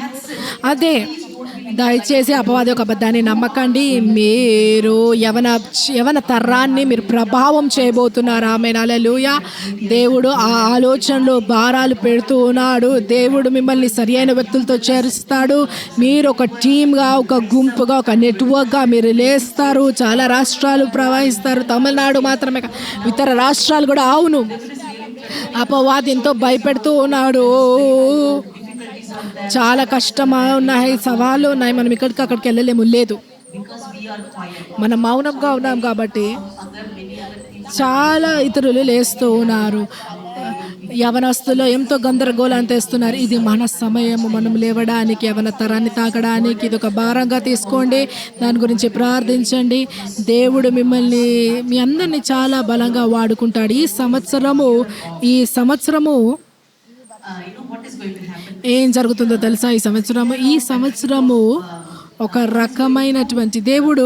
అదే దయచేసి అపవాది ఒక అబద్ధాన్ని నమ్మకండి. మీరు యవన తరాన్ని మీరు ప్రభావం చేయబోతున్నారు. ఆమేన్, హల్లెలూయా. దేవుడు ఆ ఆలోచనలు భారాలు పెడుతూ ఉన్నాడు. దేవుడు మిమ్మల్ని సరియైన వ్యక్తులతో చేరుస్తాడు. మీరు ఒక టీమ్గా, ఒక గుంపుగా, ఒక నెట్వర్క్గా మీరు లేస్తారు. చాలా రాష్ట్రాలు ప్రవహిస్తారు. తమిళనాడు మాత్రమే ఇతర రాష్ట్రాలు కూడా. అవును, అపవాది ఎంతో భయపెడుతూ ఉన్నాడు. చాలా కష్టమా ఉన్నాయి, సవాళ్ళు ఉన్నాయి. మనం అక్కడికి వెళ్ళలేము. లేదు, మనం మౌనంగా ఉన్నాం కాబట్టి చాలా ఇతరులు లేస్తూ ఉన్నారు. యవనస్తులు ఎంతో గందరగోళాన్ని తెస్తున్నారు. ఇది మన సమయము, మనం లేవడానికి, యవన తరాన్ని తాకడానికి. ఇది ఒక భారంగా తీసుకోండి, దాని గురించి ప్రార్థించండి. దేవుడు మిమ్మల్ని, మీ అందరినీ చాలా బలంగా వాడుకుంటాడు. ఈ సంవత్సరము ఏం జరుగుతుందో తెలుసా? ఈ సంవత్సరము ఒక రకమైనటువంటి దేవుడు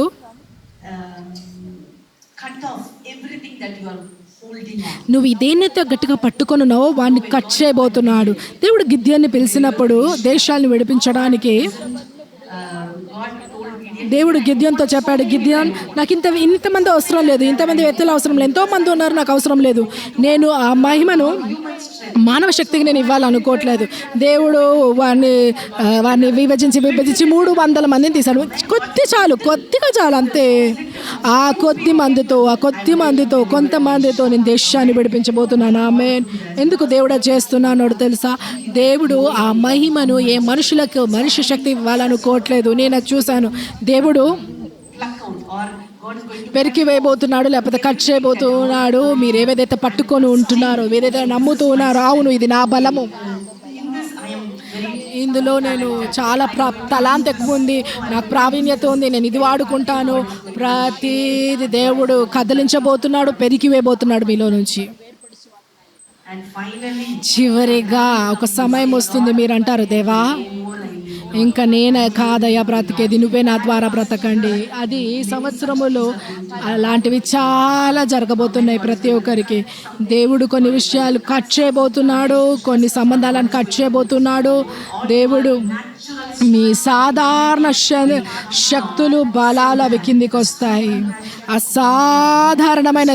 నువ్వు ఇదేనైతే గట్టిగా పట్టుకొనున్నావో వాడిని కట్ చేయబోతున్నాడు. దేవుడు గిద్యోన్ని పిలిచినప్పుడు దేశాలను విడిపించడానికి దేవుడు గిద్యోన్తో చెప్పాడు, గిద్యోన్ నాకు ఇంతమంది అవసరం లేదు, ఇంతమంది వ్యక్తులు అవసరం లేదు, ఎంతోమంది ఉన్నారు, నాకు అవసరం లేదు. నేను ఆ మహిమను మానవ శక్తికి నేను ఇవ్వాలనుకోవట్లేదు. దేవుడు వాడిని విభజించి 300 మందిని తీశాడు. కొద్దిగా చాలు అంతే. ఆ కొద్ది మందితో కొంతమందితో నేను దేశాన్ని విడిపించబోతున్నాను. ఆమేన్. ఎందుకు దేవుడు చేస్తున్నానో తెలుసా? దేవుడు ఆ మహిమను ఏ మనిషి శక్తి ఇవ్వాలనుకోవట్లేదు. నేను చూశాను. దేవుడు పెరికి వేయబోతున్నాడు, లేకపోతే కట్ చేయబోతున్నాడు. మీరు ఏదైతే పట్టుకొని ఉంటున్నారో, ఏదైతే నమ్ముతూ ఉన్నారో, అవును ఇది నా బలము, ఇందులో నేను చాలా తలాంత ఎక్కువ ఉంది, నాకు ప్రావీణ్యత ఉంది, నేను ఇది వాడుకుంటాను. ప్రతిది దేవుడు కదిలించబోతున్నాడు, పెరికి వేయబోతున్నాడు మీలో నుంచి. చివరిగా ఒక సమయం వస్తుంది, మీరు అంటారు, దేవా ఇంకా నేనే కాదయ్యా బ్రతికేది, నువ్వే నా ద్వారా బ్రతకండి. అది సంవత్సరములో అలాంటివి చాలా జరగబోతున్నాయి ప్రతి ఒక్కరికి. దేవుడు కొన్ని విషయాలు కట్ చేయబోతున్నాడు, కొన్ని సంబంధాలను కట్ చేయబోతున్నాడు. దేవుడు మీ సాధారణ శక్తులు బలాలు అవి కిందికి వస్తాయి. అసాధారణమైన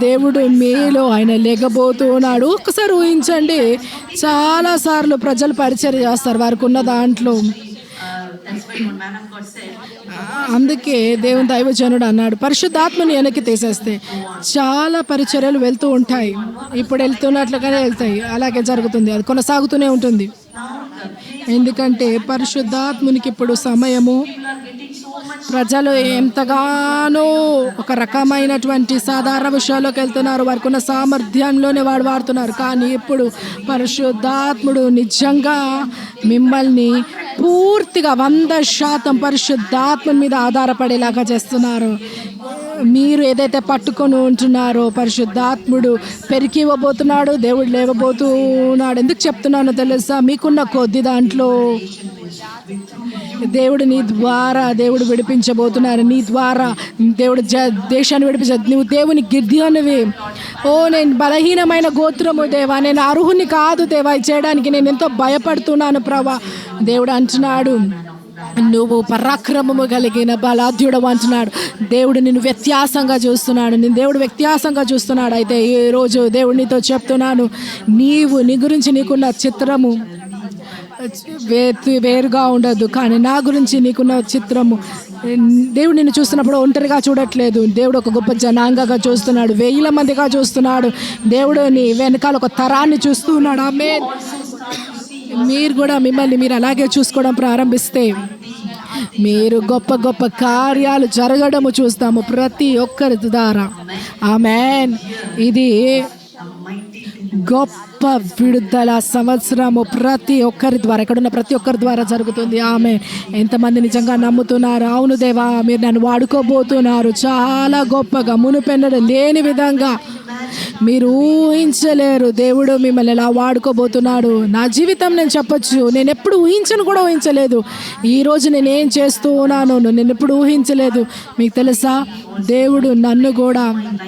దేవుడు మీలో ఆయన లేకపోతున్నాడు. ఒక్కసారి ఊహించండి, చాలాసార్లు ప్రజలు పరిచర్య చేస్తారు వారికి ఉన్న దాంట్లో. అందుకే దేవుని దైవజనుడు అన్నాడు, పరిశుద్ధాత్మని వెనక్కి తీసేస్తే చాలా పరిచర్యలు వెళ్తూ ఉంటాయి. ఇప్పుడు వెళ్తున్నట్లుగానే వెళ్తాయి, అలాగే జరుగుతుంది, అది కొనసాగుతూనే ఉంటుంది. ఎందుకంటే పరిశుద్ధాత్మునికి ఇప్పుడు సమయము. ప్రజలు ఎంతగానో ఒక రకమైనటువంటి సాధారణ విషయాల్లోకి వెళ్తున్నారు, వారికి ఉన్న సామర్థ్యంలోనే వాడుతున్నారు. కానీ ఇప్పుడు పరిశుద్ధాత్ముడు నిజంగా మిమ్మల్ని పూర్తిగా 100% పరిశుద్ధాత్మ మీద ఆధారపడేలాగా చేస్తున్నారు. మీరు ఏదైతే పట్టుకొని ఉంటున్నారో పరిశుద్ధాత్ముడు పెరికి ఇవ్వబోతున్నాడు, దేవుడు లేవబోతున్నాడు. ఎందుకు చెప్తున్నానో తెలుసా? మీకున్న కొద్ది దాంట్లో దేవుడు నీ ద్వారా దేవుడు విడిపించబోతున్నారు. నీ ద్వారా దేవుడు దేశాన్ని విడిపించాడు. నువ్వు దేవుని గిర్దియనివి. ఓ నేను బలహీనమైన గోత్రము దేవా, నేను అర్హుని కాదు దేవా ఇది చేయడానికి, నేను ఎంతో భయపడుతున్నాను ప్రభా. దేవుడు అంటున్నాడు, నువ్వు పరాక్రమము కలిగిన బలాధ్యుడు అంటున్నాడు. దేవుడు నిన్ను వ్యత్యాసంగా చూస్తున్నాడు, నేను దేవుడు వ్యత్యాసంగా చూస్తున్నాడు. అయితే ఈరోజు దేవుడు నీతో చెప్తున్నాను, నీ గురించి నీకున్న చిత్రము వేరుగా ఉండదు, కానీ నా గురించి నీకున్న చిత్రము, దేవుడు నిన్ను చూస్తున్నప్పుడు ఒంటరిగా చూడట్లేదు. దేవుడు ఒక గొప్ప జనాంగంగా చూస్తున్నాడు, 1000 మందిగా చూస్తున్నాడు. దేవుడు నీ వెనకాల ఒక తరాన్ని చూస్తున్నాడు. ఆమేన్. మీరు కూడా మిమ్మల్ని మీరు అలాగే చూసుకోవడం ప్రారంభిస్తే మీరు గొప్ప గొప్ప కార్యాలు జరగడము చూస్తాము ప్రతి ఒక్కరి ద్వారా. ఆమేన్. ఇది గొప్ప విడుదల సంవత్సరము ప్రతి ఒక్కరి ద్వారా, ఎక్కడున్న ప్రతి ఒక్కరి ద్వారా జరుగుతుంది. ఆమె ఎంతమంది నిజంగా నమ్ముతున్నారు? అవును దేవా, మీరు నన్ను వాడుకోబోతున్నారు చాలా గొప్పగా, మునుపెన్నడూ లేని విధంగా. మీరు ఊహించలేరు దేవుడు మిమ్మల్ని ఎలా వాడుకోబోతున్నాడు. నా జీవితం నేను చెప్పొచ్చు, నేను ఎప్పుడు ఊహించను కూడా ఊహించలేదు. ఈరోజు నేను ఏం చేస్తూ ఉన్నాను నేను ఎప్పుడు ఊహించలేదు. మీకు తెలుసా, దేవుడు నన్ను కూడా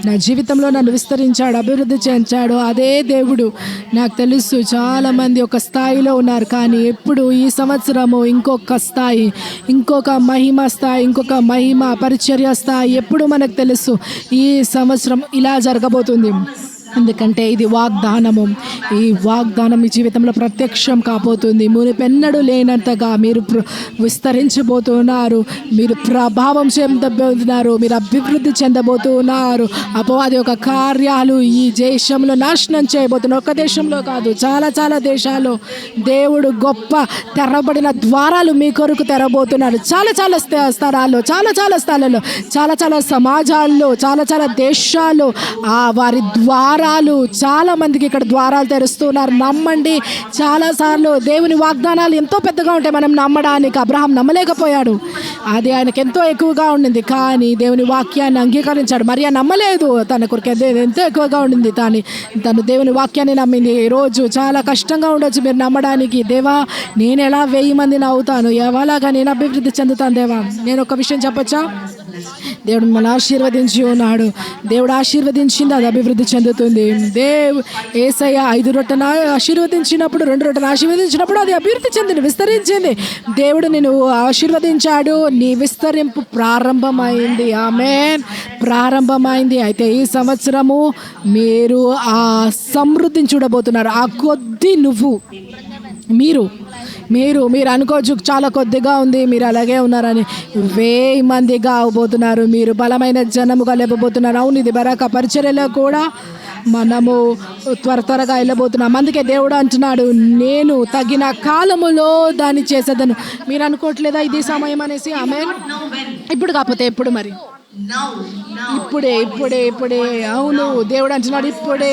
నా జీవితంలో నన్ను విస్తరించాడు, అభివృద్ధి చేయించాడు. అదే దేవుడు నాకు తెలుసు. చాలామంది ఒక స్థాయిలో ఉన్నారు, కానీ ఎప్పుడు ఈ సంవత్సరము ఇంకొక స్థాయి, ఇంకొక మహిమ స్థాయి, ఇంకొక మహిమ పరిచర్య స్థాయి ఎప్పుడు మనకు తెలుసు. ఈ సంవత్సరం ఇలా జరగబోతుంది, ఎందుకంటే ఇది వాగ్దానము. ఈ వాగ్దానం మీ జీవితంలో ప్రత్యక్షం కాబోతుంది. మునుపెన్నడూ లేనంతగా మీరు విస్తరించబోతున్నారు, మీరు ప్రభావం చెందబోతున్నారు, మీరు అభివృద్ధి చెందబోతున్నారు. అపవాది యొక్క కార్యాలు ఈ దేశంలో నాశనం చేయబోతున్నారు. ఒక దేశంలో కాదు, చాలా చాలా దేశాల్లో దేవుడు గొప్ప తెరబడిన ద్వారాలు మీ కొరకు తెరబోతున్నారు. చాలా చాలా స్థలాల్లో, చాలా చాలా స్థలాల్లో, చాలా చాలా సమాజాల్లో, చాలా చాలా దేశాల్లో వారి ద్వారాలు చాలా మందికి ఇక్కడ ద్వారాలు తెరుస్తున్నారు. నమ్మండి. చాలాసార్లు దేవుని వాగ్దానాలు ఎంతో పెద్దగా ఉంటాయి మనం నమ్మడానికి. అబ్రహాం నమ్మలేకపోయాడు, అది ఆయనకు ఎంతో ఎక్కువగా ఉండింది, కానీ దేవుని వాక్యాన్ని అంగీకరించాడు. మరియా నమ్మలేదు, తన కొరకు ఎంతో ఎక్కువగా ఉండింది, కానీ తను దేవుని వాక్యాన్ని నమ్మింది. ఈరోజు చాలా కష్టంగా ఉండొచ్చు మీరు నమ్మడానికి. దేవా, నేను ఎలా 1000 మందిని అవుతాను, ఎలాగా నేను అభివృద్ధి చెందుతాను దేవా. నేను ఒక విషయం చెప్పొచ్చా? దేవుడు మిమ్మల్ని ఆశీర్వదించి ఉన్నాడు. దేవుడు ఆశీర్వదించింది, అది అభివృద్ధి చెందుతుంది. యేసయ్య 5 రొట్టెను ఆశీర్వదించినప్పుడు, 2 రొట్టెను ఆశీర్వదించినప్పుడు అది అభివృద్ధి చెందింది, విస్తరించింది. దేవుడు నిన్ను ఆశీర్వదించాడు, నీ విస్తరింపు ప్రారంభమైంది. ఆమేన్. ప్రారంభమైంది. అయితే ఈ సంవత్సరము మీరు ఆ సమృద్ధిని చూడబోతున్నారు. ఆ కొద్ది మీరు అనుకోవచ్చు చాలా కొద్దిగా ఉంది, మీరు అలాగే ఉన్నారని. 1000 మందిగా అవబోతున్నారు, మీరు బలమైన జనముగా లేపబోతున్నారు. అవును, ఇది బరాక పరిచర్యలో కూడా మనము త్వరగా వెళ్ళబోతున్నాం. అందుకే దేవుడు అంటున్నాడు, నేను తగిన కాలములో దాన్ని చేసేదను. మీరు అనుకోవట్లేదా ఇది సమయం అనేసి? ఆమేన్. ఇప్పుడు కాకపోతే ఎప్పుడు? మరి ఇప్పుడే. అవును, దేవుడు అంటున్నాడు ఇప్పుడే.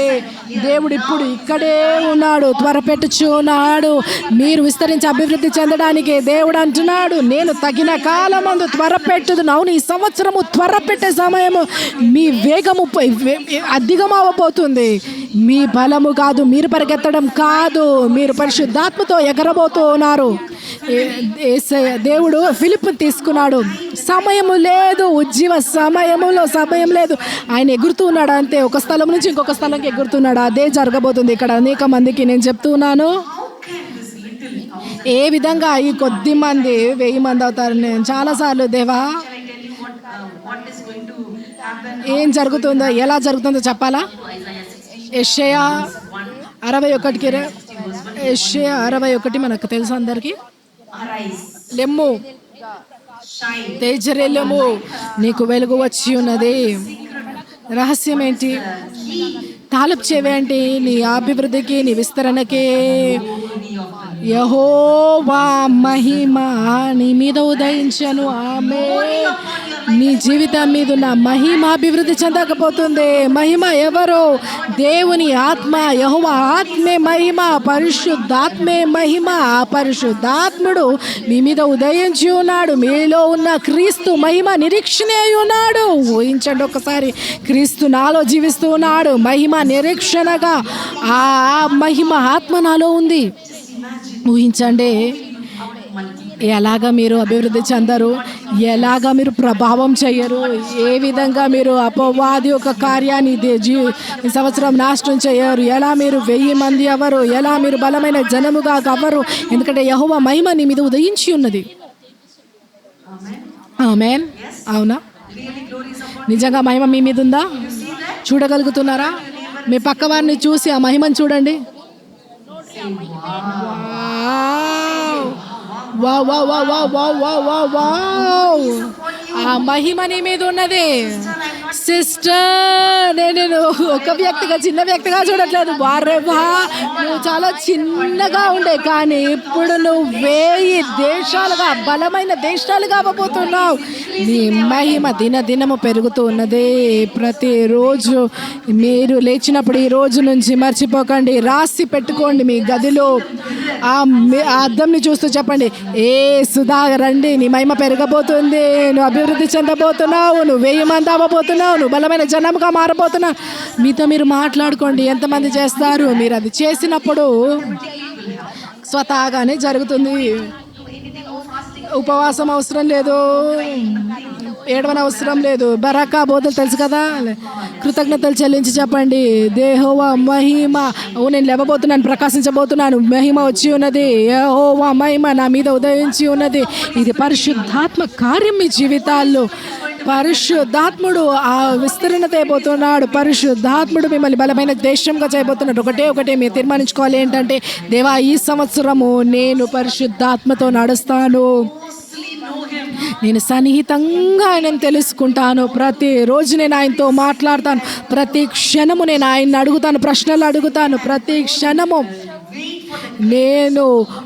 దేవుడు ఇప్పుడు ఇక్కడే ఉన్నాడు, త్వరపెట్టుచున్నాడు మీరు విస్తరించి అభివృద్ధి చెందడానికి. దేవుడు అంటున్నాడు, నేను తగిన కాలమందు త్వరపెట్టుదును. అవును, ఈ సంవత్సరము త్వరపెట్టే సమయము. మీ వేగము అధికమవబోతుంది. మీ బలము కాదు, మీరు పరిగెత్తడం కాదు, మీరు పరిశుద్ధాత్మతో ఎగరబోతూ ఉన్నారు. దేవుడు ఫిలిప్ తీసుకున్నాడు, సమయము లేదు, ఉజ్జీవ సమయం లేదు, ఆయన ఎగురుతున్నాడు అంతే. ఒక స్థలం నుంచి ఇంకొక స్థలంకి ఎగురుతున్నాడు. అదే జరగబోతుంది ఇక్కడ అనేక మందికి. నేను చెప్తున్నాను, ఏ విధంగా ఈ కొద్ది మంది 1000 మంది అవుతారు. నేను చాలాసార్లు దేవా ఏం జరుగుతుందో, ఎలా జరుగుతుందో చెప్పాలా? యెషయా 61 మనకు తెలుసు అందరికీ. లెమ్ము, తేజరెల్లము, నీకు వెలుగు వచ్చి ఉన్నది. రహస్యం ఏంటి? తాలపు చెవి ఏంటి? నీ అభివృద్ధికి, నీ విస్తరణకి యెహోవా మహిమ నీ మీద ఉదయించను. ఆమేన్. నీ జీవితం మీద ఉన్న మహిమ అభివృద్ధి చెందకపోతుంది. మహిమ ఎవరు? దేవుని ఆత్మ. యెహోవా ఆత్మే మహిమ, పరిశుద్ధాత్మే మహిమ. పరిశుద్ధాత్ముడు మీ మీద ఉదయించి ఉన్నాడు. మీలో ఉన్న క్రీస్తు మహిమ నిరీక్షణ అయి ఉన్నాడు. ఊహించండి ఒకసారి, క్రీస్తు నాలో జీవిస్తూ ఉన్నాడు. మహిమ నిరీక్షణగా ఆ మహిమ ఆత్మ నాలో ఉంది. ఊహించండి ఎలాగా మీరు అభివృద్ధి చెందరు, ఎలాగా మీరు ప్రభావం చేయరు, ఏ విధంగా మీరు అపవాది ఒక కార్యాన్ని ఈ సంవత్సరం నాశనం చేయరు, ఎలా మీరు 1000 మంది అవ్వరు, ఎలా మీరు బలమైన జనముగా అవ్వరు. ఎందుకంటే యెహోవా మహిమ నీ మీద ఉదయించి ఉన్నది. ఆమేన్. అవునా? నిజంగా మహిమ మీ మీద ఉందా? చూడగలుగుతున్నారా? మీ పక్క వారిని చూసి ఆ మహిమను చూడండి. ఆ మహిమ నీ మీద ఉన్నది సిస్టర్. నేను ఒక వ్యక్తిగా, చిన్న వ్యక్తిగా చూడట్లేదు. వారేవా నువ్వు చాలా చిన్నగా ఉండే, కానీ ఇప్పుడు నువ్వు 1000 దేశాలుగా, బలమైన దేశాలుగా అవ్వబోతున్నావు. నీ మహిమ దినదినము పెరుగుతూ ఉన్నది. ప్రతిరోజు మీరు లేచినప్పుడు ఈ రోజు నుంచి మర్చిపోకండి, రాసి పెట్టుకోండి మీ గదిలో. ఆ అద్దంని చూస్తూ చెప్పండి, ఏ సుధా రండి, నీ మహిమ పెరగబోతుంది, నువ్వు అభివృద్ధి చెందబోతున్నావు, నువ్వు 1000 మంది అవ్వబోతున్నావు, నువ్వు బలమైన జనముగా మారబోతున్నావు. మీతో మీరు మాట్లాడుకోండి. ఎంతమంది చేస్తారు? మీరు అది చేసినప్పుడు స్వతహాగానే జరుగుతుంది. ఉపవాసం అవసరం లేదు, ఏడవన అవసరం లేదు. బరాకా బోధలు తెలుసు కదా, కృతజ్ఞతలు చెల్లించి చెప్పండి, యెహోవా మహిమ, నేను లేవబోతున్నాను, ప్రకాశించబోతున్నాను, మహిమ వచ్చి ఉన్నది, యెహోవా మహిమ నా మీద ఉదయించి ఉన్నది. ఇది పరిశుద్ధాత్మ కార్యం మీ జీవితాల్లో. పరిశుద్ధాత్ముడు ఆ విస్తరణ చేయబోతున్నాడు. పరిశుద్ధాత్ముడు మిమ్మల్ని బలమైన దేశంగా చేయబోతున్నాడు. ఒకటే మీరు తీర్మానించుకోవాలి, ఏంటంటే దేవా ఈ సంవత్సరము నేను పరిశుద్ధాత్మతో నడుస్తాను, నేను సన్నిహితంగా ఆయనను తెలుసుకుంటాను, ప్రతిరోజు నేను ఆయనతో మాట్లాడతాను, ప్రతి క్షణము నేను ఆయన్ని అడుగుతాను, ప్రశ్నలు అడుగుతాను, ప్రతి క్షణము నేను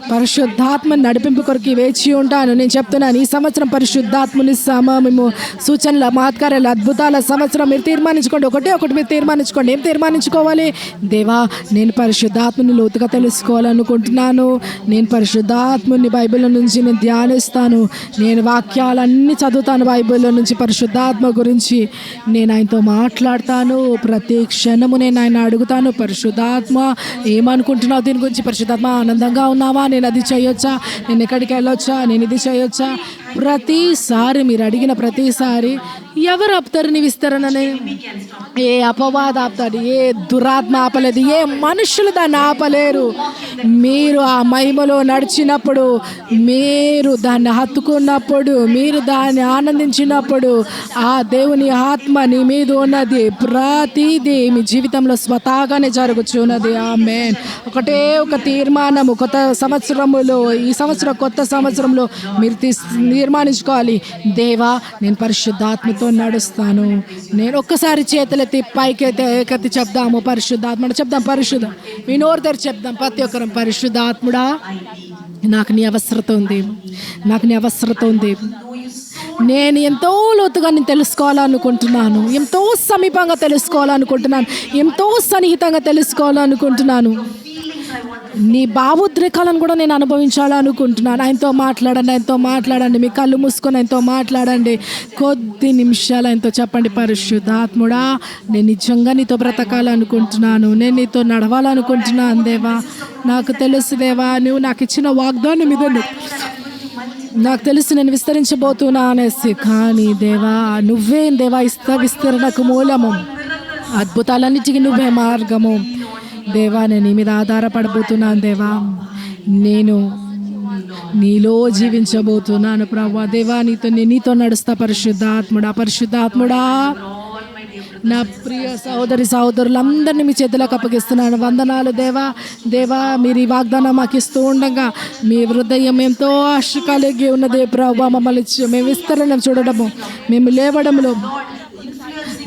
పరిశుద్ధాత్మని నడిపింపు కొరకు వేచి ఉంటాను. నేను చెప్తున్నాను, ఈ సంవత్సరం పరిశుద్ధాత్మని సమయము, సూచనల, మహత్కార్యాల, అద్భుతాల సంవత్సరం. మీరు తీర్మానించుకోండి. ఒకటి మీరు తీర్మానించుకోండి. ఏం తీర్మానించుకోవాలి? దేవా నేను పరిశుద్ధాత్మని లోతుగా తెలుసుకోవాలనుకుంటున్నాను, నేను పరిశుద్ధాత్మని బైబిల్ నుంచి నేను ధ్యానిస్తాను, నేను వాక్యాలన్నీ చదువుతాను బైబిల్లో నుంచి, పరిశుద్ధాత్మ గురించి నేను ఆయనతో మాట్లాడతాను, ప్రతి క్షణము నేను ఆయన అడుగుతాను, పరిశుద్ధాత్మ ఏమనుకుంటున్నావు దీని గురించి? పరిశుద్ధాత్మ ఆనందంగా ఉన్నావా? నేను అది చేయొచ్చా? నేను ఎక్కడికి వెళ్ళొచ్చా? నేను ఇది చేయొచ్చా? ప్రతిసారి మీరు అడిగిన ప్రతిసారి ఎవరు ఆపుతారు నీ విస్తరణని? ఏ అపవాద ఆపుతాడు, ఏ దురాత్మ ఆపలేదు, ఏ మనుషులు దాన్ని ఆపలేరు. మీరు ఆ మహిమలో నడిచినప్పుడు, మీరు దాన్ని హత్తుకున్నప్పుడు, మీరు దాన్ని ఆనందించినప్పుడు, ఆ దేవుని ఆత్మ నీ మీద ఉన్నది. ప్రతిదీ మీ జీవితంలో స్వతహాగానే జరుగుతున్నది. ఆమేన్. ఒక తీర్మానము కొత్త సంవత్సరములో, ఈ సంవత్సరం కొత్త సంవత్సరంలో మీరు తీర్మానించుకోవాలి, దేవా నేను పరిశుద్ధాత్మతో నడుస్తాను. నేను ఒక్కసారి చేతులెత్తి పైకెత్తి చెప్దాము, పరిశుద్ధాత్మ చెప్దాం, పరిశుద్ధ మీ నోరు తెరిచి చెప్దాం ప్రతి ఒక్కరం, పరిశుద్ధాత్ముడా నాకు నీ అవసరత ఉంది, నాకు నీ అవసరత ఉంది. నేను ఎంతో లోతుగా నేను తెలుసుకోవాలనుకుంటున్నాను, ఎంతో సమీపంగా తెలుసుకోవాలనుకుంటున్నాను, ఎంతో సన్నిహితంగా తెలుసుకోవాలనుకుంటున్నాను. నీ భావోద్రేకాలను కూడా నేను అనుభవించాలనుకుంటున్నాను. ఆయనతో మాట్లాడండి, మీ కళ్ళు మూసుకొని ఆయనతో మాట్లాడండి. కొద్ది నిమిషాలు ఆయనతో చెప్పండి, పరిశుద్ధాత్ముడా నేను నిజంగా నీతో బ్రతకాలనుకుంటున్నాను, నేను నీతో నడవాలనుకుంటున్నాను దేవా. నాకు తెలుసు దేవా, నువ్వు నాకు ఇచ్చిన వాగ్దానం మీద నాకు తెలుసు నేను విస్తరించబోతున్నా అనేసి, కానీ దేవా నువ్వేం దేవా విస్తరణకు మూలము, అద్భుతాలన్నిటికీ నువ్వే మార్గము. దేవా నేను నీ మీద ఆధారపడబోతున్నాను దేవా, నేను నీలో జీవించబోతున్నాను ప్రభువా. దేవా నీతో నడుస్తా. పరిశుద్ధాత్ముడా నా ప్రియ సహోదరి సహోదరులందరినీ మీ చేతిలోకి అప్పగిస్తున్నాను. వందనాలు దేవా. దేవా, మీరు ఈ వాగ్దానం మాకు ఇస్తూ ఉండగా మీ హృదయం ఎంతో ఆశ కలిగి ఉన్నదే ప్రభా. మమ్మల్ని మేము విస్తరణ చూడడము, మేము లేవడంలో,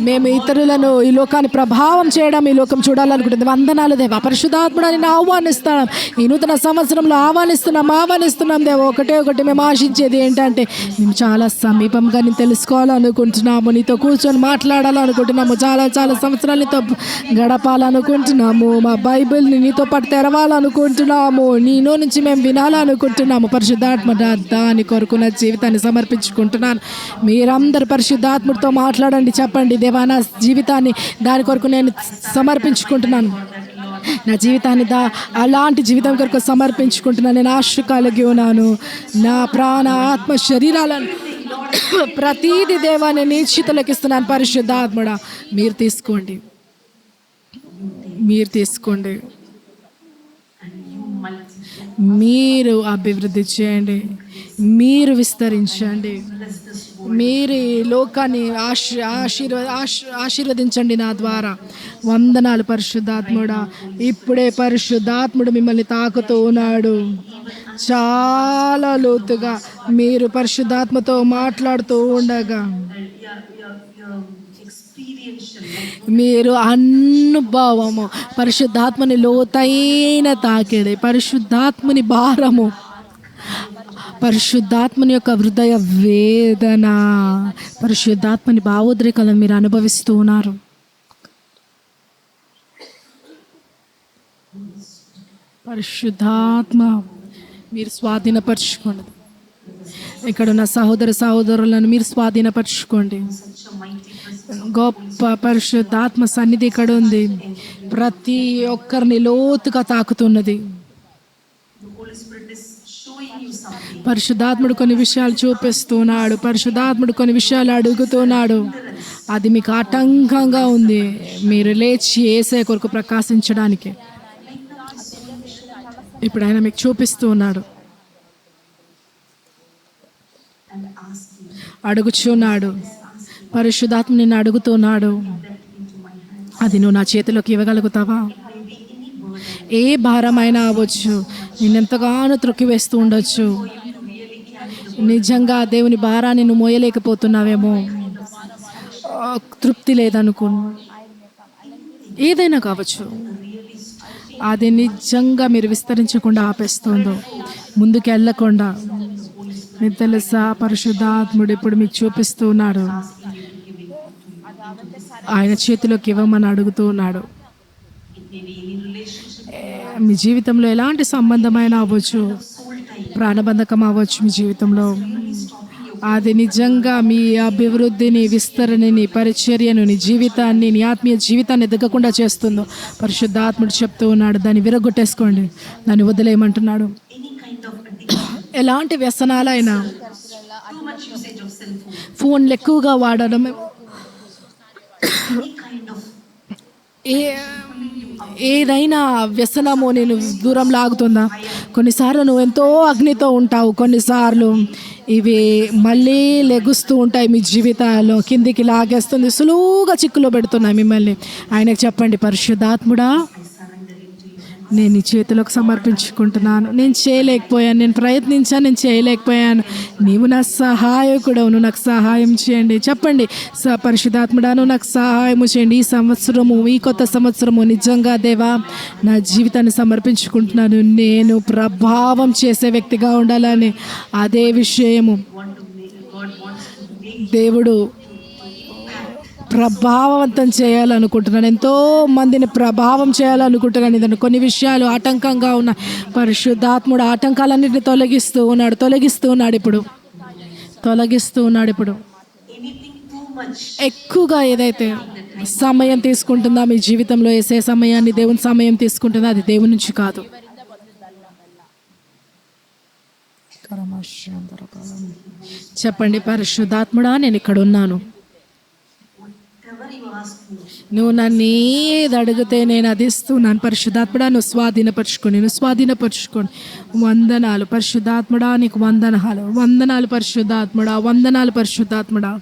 మేము ఇతరులను ఈ లోకాన్ని ప్రభావం చేయడం, ఈ లోకం చూడాలనుకుంటుంది. వందనాలు దేవా. పరిశుద్ధాత్ముడా, నేను ఆహ్వానిస్తాం. ఈ నూతన సంవత్సరంలో ఆహ్వానిస్తున్నాం దేవా. ఒకటి మేము ఆశించేది ఏంటంటే మేము చాలా సమీపంగా నేను తెలుసుకోవాలనుకుంటున్నాము, నీతో కూర్చొని మాట్లాడాలనుకుంటున్నాము, చాలా సంవత్సరాలు నీతో గడపాలనుకుంటున్నాము. మా బైబిల్ని నీతో పాటు తెరవాలనుకుంటున్నాము, నీలో నుంచి మేము వినాలనుకుంటున్నాము. పరిశుద్ధాత్మ దాని కొరకు నా జీవితాన్ని సమర్పించుకుంటున్నాను. మీరందరూ పరిశుద్ధాత్ముడితో మాట్లాడండి, చెప్పండి దేవా, నా జీవితాన్ని దాని కొరకు నేను సమర్పించుకుంటున్నాను. నా జీవితాన్ని అలాంటి జీవితం కొరకు సమర్పించుకుంటున్నాను. నేను ఆశ కలిగి ఉన్నాను. నా ప్రాణ ఆత్మ శరీరాలను ప్రతీది దేవా నేను నీ చేతులకు ఇస్తున్నాను. పరిశుద్ధాత్ముడా, మీరు తీసుకోండి. మీరు అభివృద్ధి చేయండి, మీరు విస్తరించండి, మీరు ఈ లోకాన్ని ఆశీర్వదించండి నా ద్వారా. వందనాలు పరిశుద్ధాత్ముడా. ఇప్పుడే పరిశుద్ధాత్ముడు మిమ్మల్ని తాకుతూ ఉన్నాడు. చాలా లోతుగా మీరు పరిశుద్ధాత్మతో మాట్లాడుతూ ఉండగా మీరు అనుభవము, పరిశుద్ధాత్మని లోతైన తాకిడి, పరిశుద్ధాత్మని భారము, పరిశుద్ధాత్మని యొక్క హృదయ వేదన, పరిశుద్ధాత్మని భావోద్రేకాలను మీరు అనుభవిస్తూ ఉన్నారు. పరిశుద్ధాత్మ మీరు స్వాధీనపరచుకోండి. ఇక్కడ ఉన్న సహోదరులను మీరు స్వాధీనపరచుకోండి. గొప్ప పరిశుద్ధాత్మ సన్నిధి ఇక్కడ ఉంది, ప్రతి ఒక్కరిని లోతుగా తాకుతున్నది. పరిశుద్ధాత్ముడు కొన్ని విషయాలు చూపిస్తున్నాడు, పరిశుద్ధాత్ముడు కొన్ని విషయాలు అడుగుతున్నాడు. అది మీకు ఆటంకంగా ఉంది మీరు లేచి యేసయ్య కొరకు ప్రకాశించడానికి. ఇప్పుడు ఆయన మీకు చూపిస్తూ ఉన్నాడు, అడుగుచున్నాడు. పరిశుద్ధాత్మ నిన్ను అడుగుతున్నాడు, అది నువ్వు నా చేతిలోకి ఇవ్వగలుగుతావా? ఏ భారమైనా అవ్వచ్చు, నిన్నెంతగానో త్రొక్కివేస్తూ ఉండొచ్చు. నిజంగా దేవుని భారాన్ని నువ్వు మోయలేకపోతున్నావేమో, తృప్తి లేదనుకో, ఏదైనా కావచ్చు. అది నిజంగా మీరు విస్తరించకుండా ఆపేస్తుందో, ముందుకు వెళ్ళకుండా. మీకు తెలుసా, పరిశుద్ధాత్ముడు ఇప్పుడు మీకు చూపిస్తూ ఉన్నాడు, ఆయన చేతిలోకి ఇవ్వమని అడుగుతూ ఉన్నాడు. మీ జీవితంలో ఎలాంటి సంబంధమైనా అవ్వచ్చు, ప్రాణబంధకం అవ్వచ్చు మీ జీవితంలో, అది నిజంగా మీ అభివృద్ధిని, విస్తరణని, పరిచర్యను, నీ జీవితాన్ని, నీ ఆత్మీయ జీవితాన్ని ఎదగకుండా చేస్తుందో పరిశుద్ధాత్ముడు చెప్తూ ఉన్నాడు. దాన్ని విరగొట్టేసుకోండి, దాన్ని వదిలేయమంటున్నాడు. ఎలాంటి వ్యసనాలైనా, ఫోన్లు ఎక్కువగా వాడడం, ఏదైనా వ్యసనము నేను దూరం లాగుతుందా? కొన్నిసార్లు నువ్వు ఎంతో అగ్నితో ఉంటావు, కొన్నిసార్లు ఇవి మళ్ళీ లెగుస్తూ ఉంటాయి మీ జీవితాల్లో, కిందికి లాగేస్తుంది, సులువుగా చిక్కులో పెడుతున్నాయి మిమ్మల్ని. ఆయనకు చెప్పండి, పరిశుద్ధాత్ముడా నేను నీ చేతిలోకి సమర్పించుకుంటున్నాను. నేను చేయలేకపోయాను, నేను ప్రయత్నించాను, నేను చేయలేకపోయాను. నీవు నా సహాయకుడవు, నువ్వు నాకు సహాయం చేయండి. చెప్పండి, పరిశుద్ధాత్ముడా నువ్వు నాకు సహాయం చేయండి. ఈ సంవత్సరము, ఈ కొత్త సంవత్సరము నిజంగా దేవా నా జీవితాన్ని సమర్పించుకుంటున్నాను. నేను ప్రభావం చేసే వ్యక్తిగా ఉండాలని, అదే విషయము దేవుడు ప్రభావవంతం చేయాలనుకుంటున్నాను. ఎంతో మందిని ప్రభావం చేయాలనుకుంటున్నాను. ఇదని కొన్ని విషయాలు ఆటంకంగా ఉన్న పరిశుద్ధాత్ముడు ఆటంకాలన్నింటినీ తొలగిస్తూ ఉన్నాడు ఇప్పుడు. ఎక్కువగా ఏదైతే సమయం తీసుకుంటుందో మీ జీవితంలో, వేసే సమయాన్ని దేవుని సమయం తీసుకుంటుందో అది దేవుని నుంచి కాదు. చెప్పండి, పరిశుద్ధాత్ముడా నేను ఇక్కడ ఉన్నాను, నువ్వు నన్ను ఏది అడిగితే నేను అది ఇస్తున్నాను. పరిశుద్ధాత్ముడా నువ్వు స్వాధీనపరుచుకోండి. వందనాలు పరిశుద్ధాత్ముడా, నీకు వందనాలు పరిశుద్ధాత్ముడా, వందనాలు పరిశుద్ధాత్ముడా.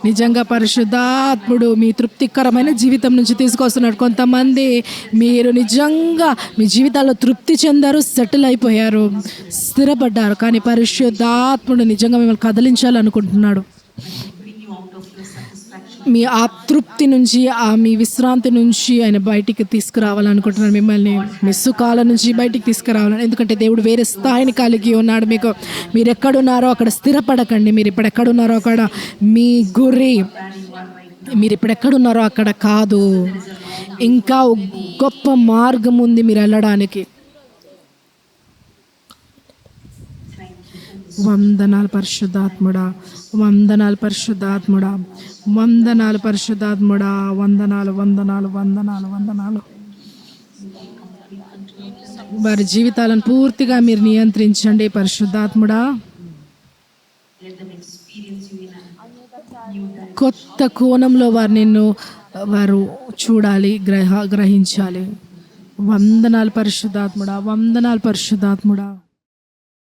నిజంగా పరిశుద్ధాత్ముడు మీ తృప్తికరమైన జీవితం నుంచి తీసుకొస్తున్నాడు. కొంతమంది మీరు నిజంగా మీ జీవితాల్లో తృప్తి చెందారు, సెటిల్ అయిపోయారు, స్థిరపడ్డారు. కానీ పరిశుద్ధాత్ముడు నిజంగా మిమ్మల్ని కదిలించాలనుకుంటున్నాడు. మీ ఆ తృప్తి నుంచి, మీ విశ్రాంతి నుంచి ఆయన బయటికి తీసుకురావాలనుకుంటున్నాను. మిమ్మల్ని మీ సుఖాల నుంచి బయటికి తీసుకురావాలని. ఎందుకంటే దేవుడు వేరే స్థాయిని కలిగి ఉన్నాడు మీకు. మీరు ఎక్కడున్నారో అక్కడ స్థిరపడకండి. మీరు ఇప్పుడు ఎక్కడున్నారో అక్కడ మీ గురి, మీరు ఇప్పుడు ఎక్కడున్నారో అక్కడ కాదు. ఇంకా గొప్ప మార్గం ఉంది మీరు వెళ్ళడానికి. వందనాలు పరిశుద్ధాత్ముడా, వందనాలు పరిశుద్ధాత్ముడా, వందనాలు పరిశుద్ధాత్ముడా, వందనాలు వందనాలు వందనాలు వందనాలు. వారి జీవితాలను పూర్తిగా మీరు నియంత్రించండి పరిశుద్ధాత్ముడా. కొత్త కోణంలో వారు చూడాలి, గ్రహించాలి. వందనాలు పరిశుద్ధాత్ముడా, వందనాలు పరిశుద్ధాత్ముడా.